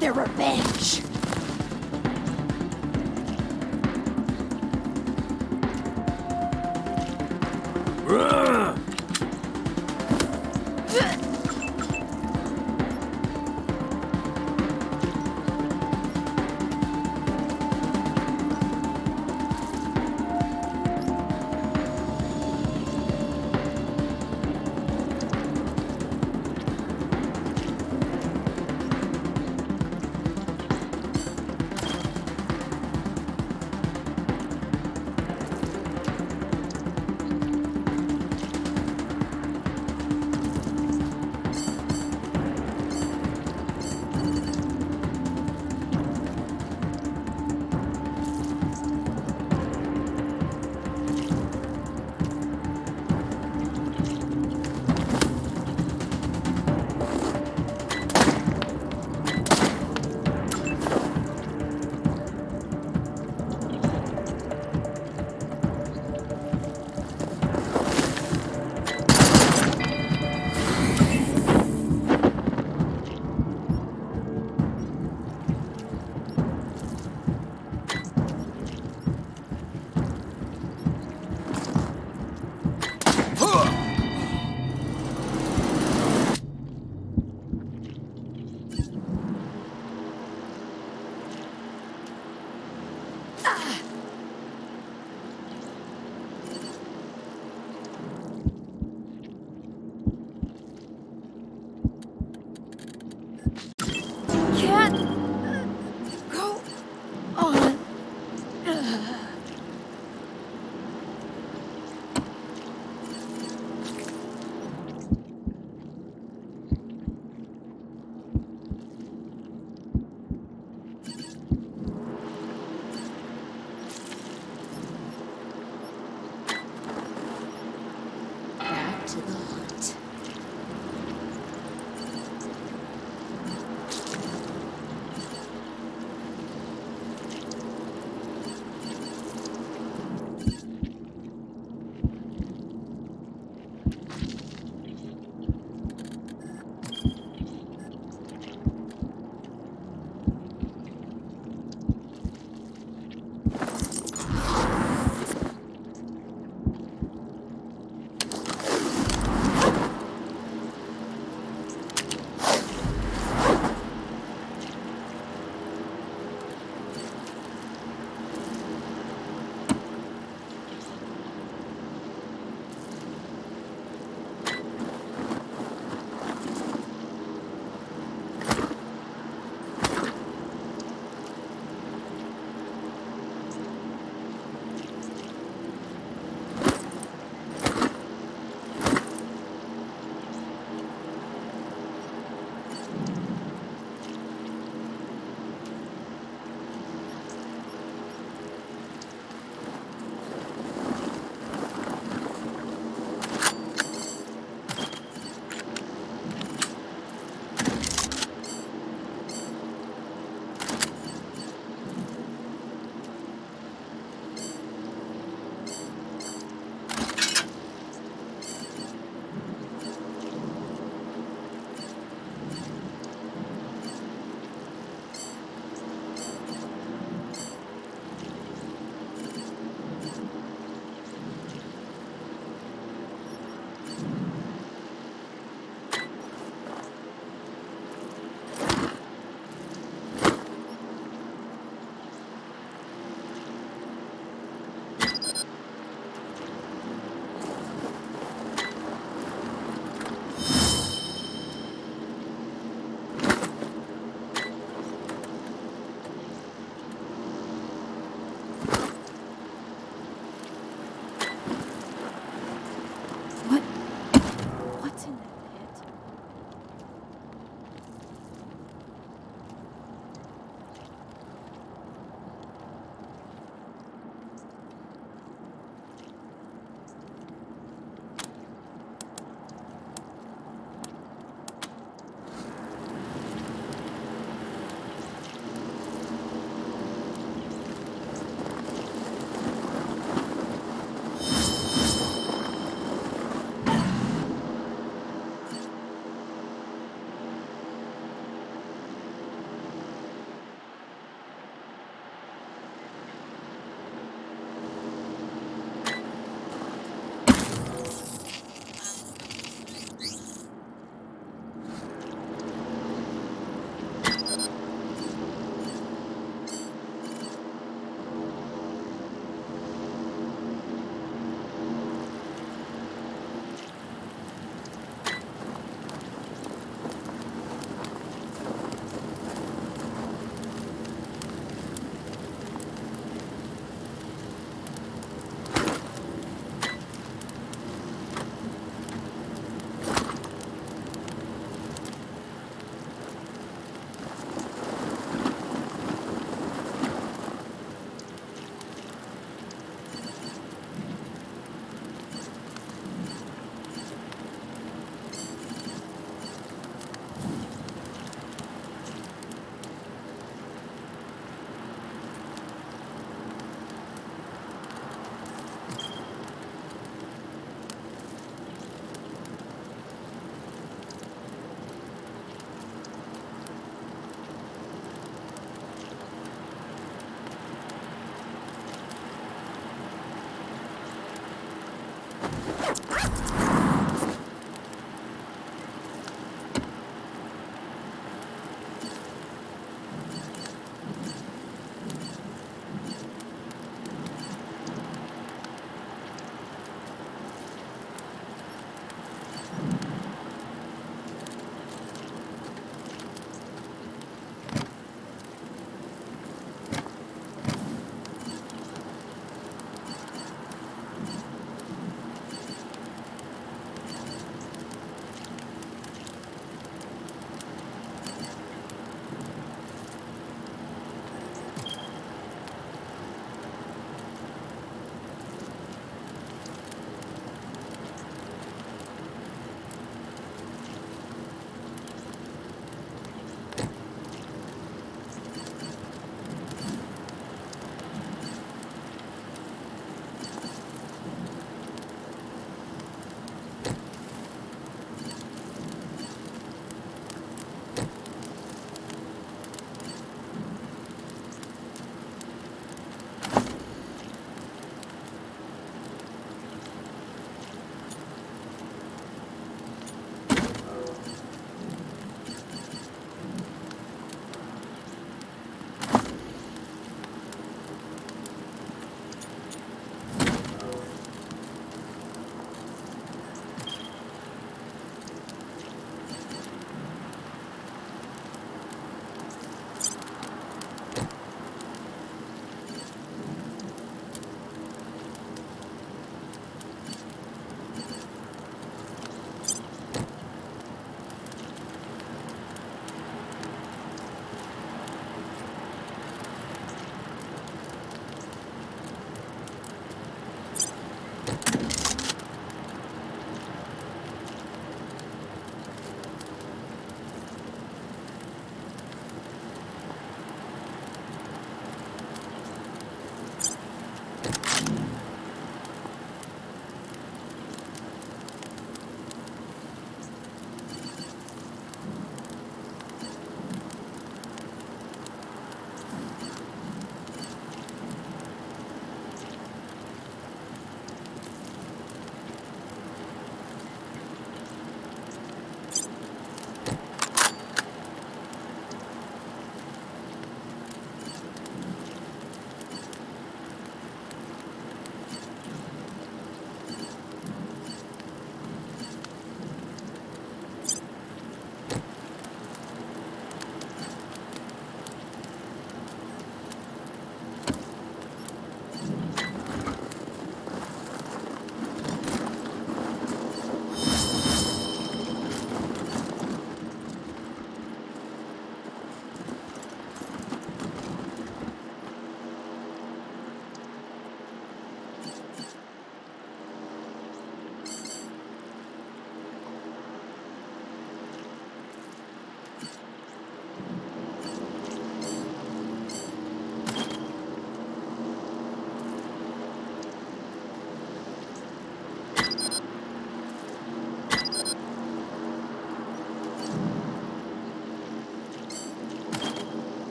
Their revenge. To the hunt.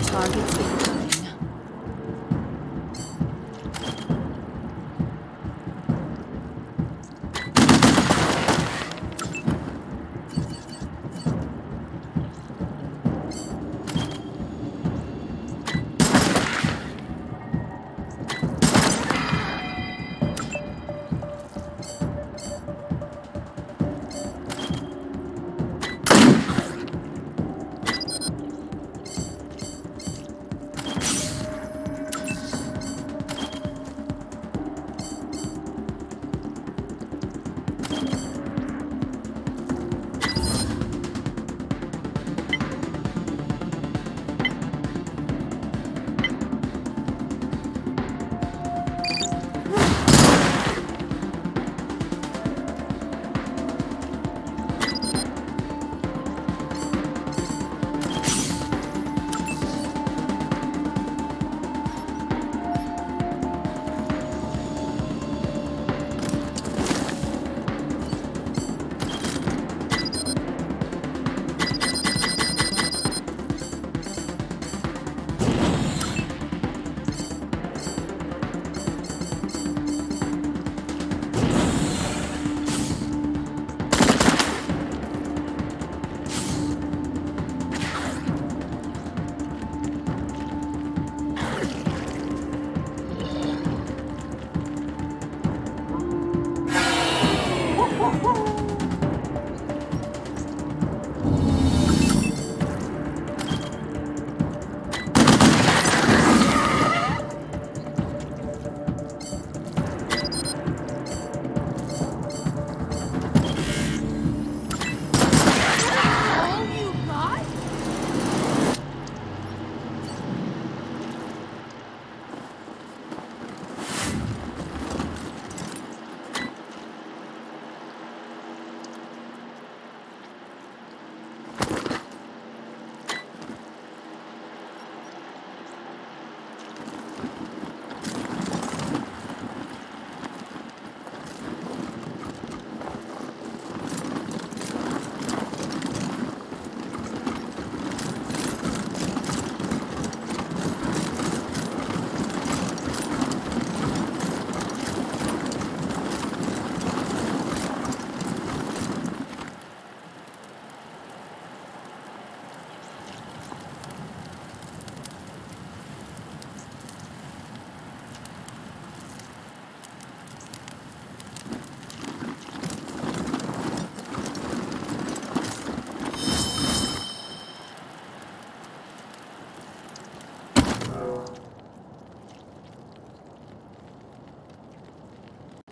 targets incoming.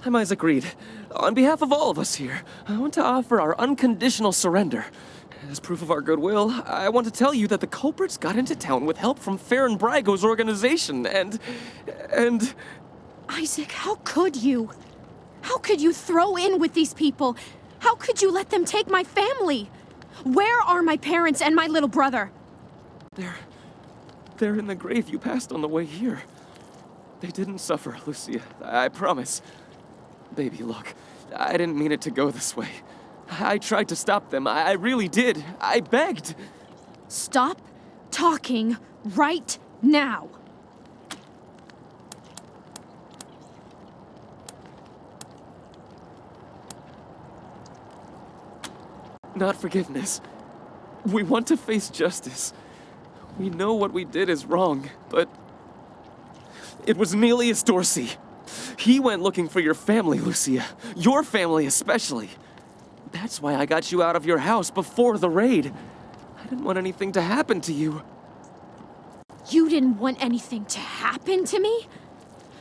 Mize agreed. On behalf of all of us here, I want to offer our unconditional surrender. As proof of our goodwill, I want to tell you that the culprits got into town with help from Farron Brago's organization, and... Isaac, how could you? How could you throw in with these people? How could you let them take my family? Where are my parents and my little brother? They're in the grave you passed on the way here. They didn't suffer, Lucia. I promise. Baby, look, I didn't mean it to go this way. I tried to stop them. I really did. I begged. Stop talking right now. Not forgiveness. We want to face justice. We know what we did is wrong, but it was Nelius Dorsey. He went looking for your family, Lucia. Your family especially. That's why I got you out of your house before the raid. I didn't want anything to happen to you. You didn't want anything to happen to me?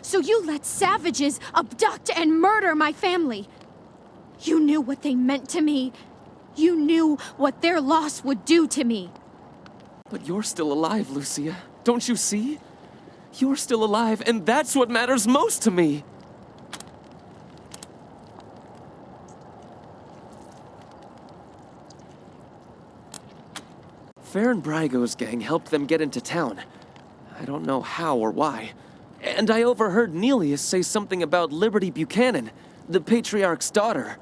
So you let savages abduct and murder my family. You knew what they meant to me. You knew what their loss would do to me. But you're still alive, Lucia. Don't you see? You're still alive, and that's what matters most to me. Farron Brago's gang helped them get into town. I don't know how or why. And I overheard Nelius say something about Liberty Buchanan, the Patriarch's daughter.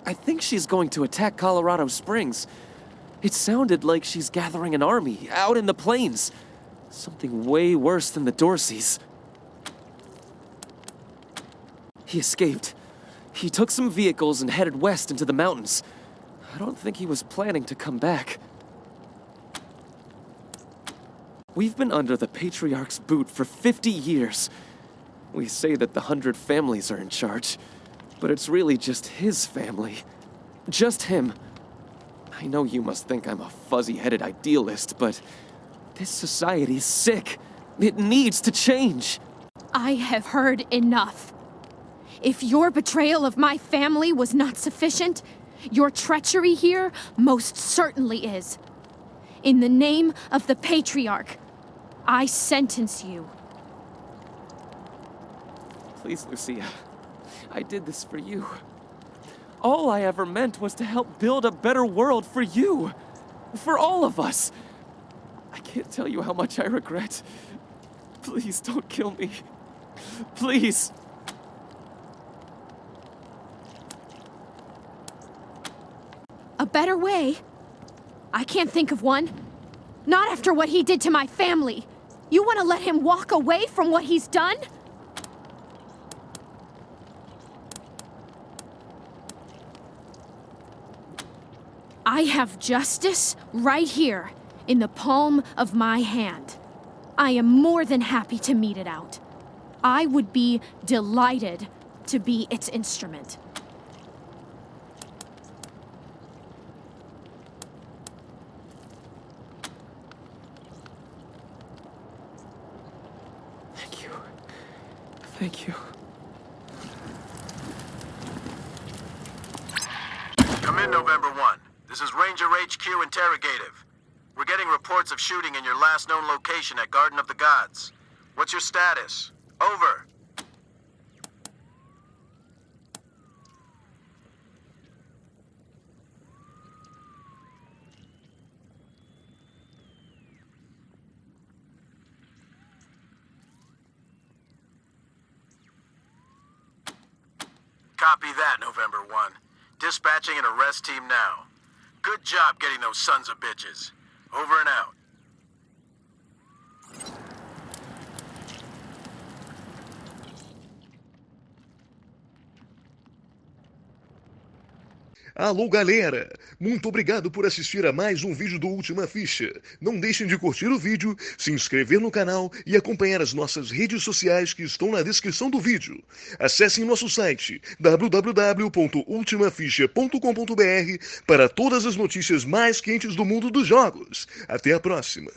I think she's going to attack Colorado Springs. It sounded like she's gathering an army out in the plains. Something way worse than the Dorseys. He escaped. He took some vehicles and headed west into the mountains. I don't think he was planning to come back. We've been under the Patriarch's boot for 50 years. We say that the 100 families are in charge, but it's really just his family. Just him. I know you must think I'm a fuzzy-headed idealist, but this society's sick. It needs to change. I have heard enough. If your betrayal of my family was not sufficient, your treachery here most certainly is. In the name of the Patriarch, I sentence you. Please, Lucia. I did this for you. All I ever meant was to help build a better world for you. For all of us. I can't tell you how much I regret. Please don't kill me. Please. A better way? I can't think of one. Not after what he did to my family. You want to let him walk away from what he's done? I have justice right here, in the palm of my hand. I am more than happy to mete it out. I would be delighted to be its instrument. Thank you. Come in, November 1. This is Ranger HQ Interrogative. We're getting reports of shooting in your last known location at Garden of the Gods. What's your status? Over. Copy that, November 1. Dispatching an arrest team now. Good job getting those sons of bitches. Over and out. Alô, galera! Muito obrigado por assistir a mais um vídeo do Última Ficha. Não deixem de curtir o vídeo, se inscrever no canal e acompanhar as nossas redes sociais que estão na descrição do vídeo. Acessem nosso site www.ultimaficha.com.br para todas as notícias mais quentes do mundo dos jogos. Até a próxima!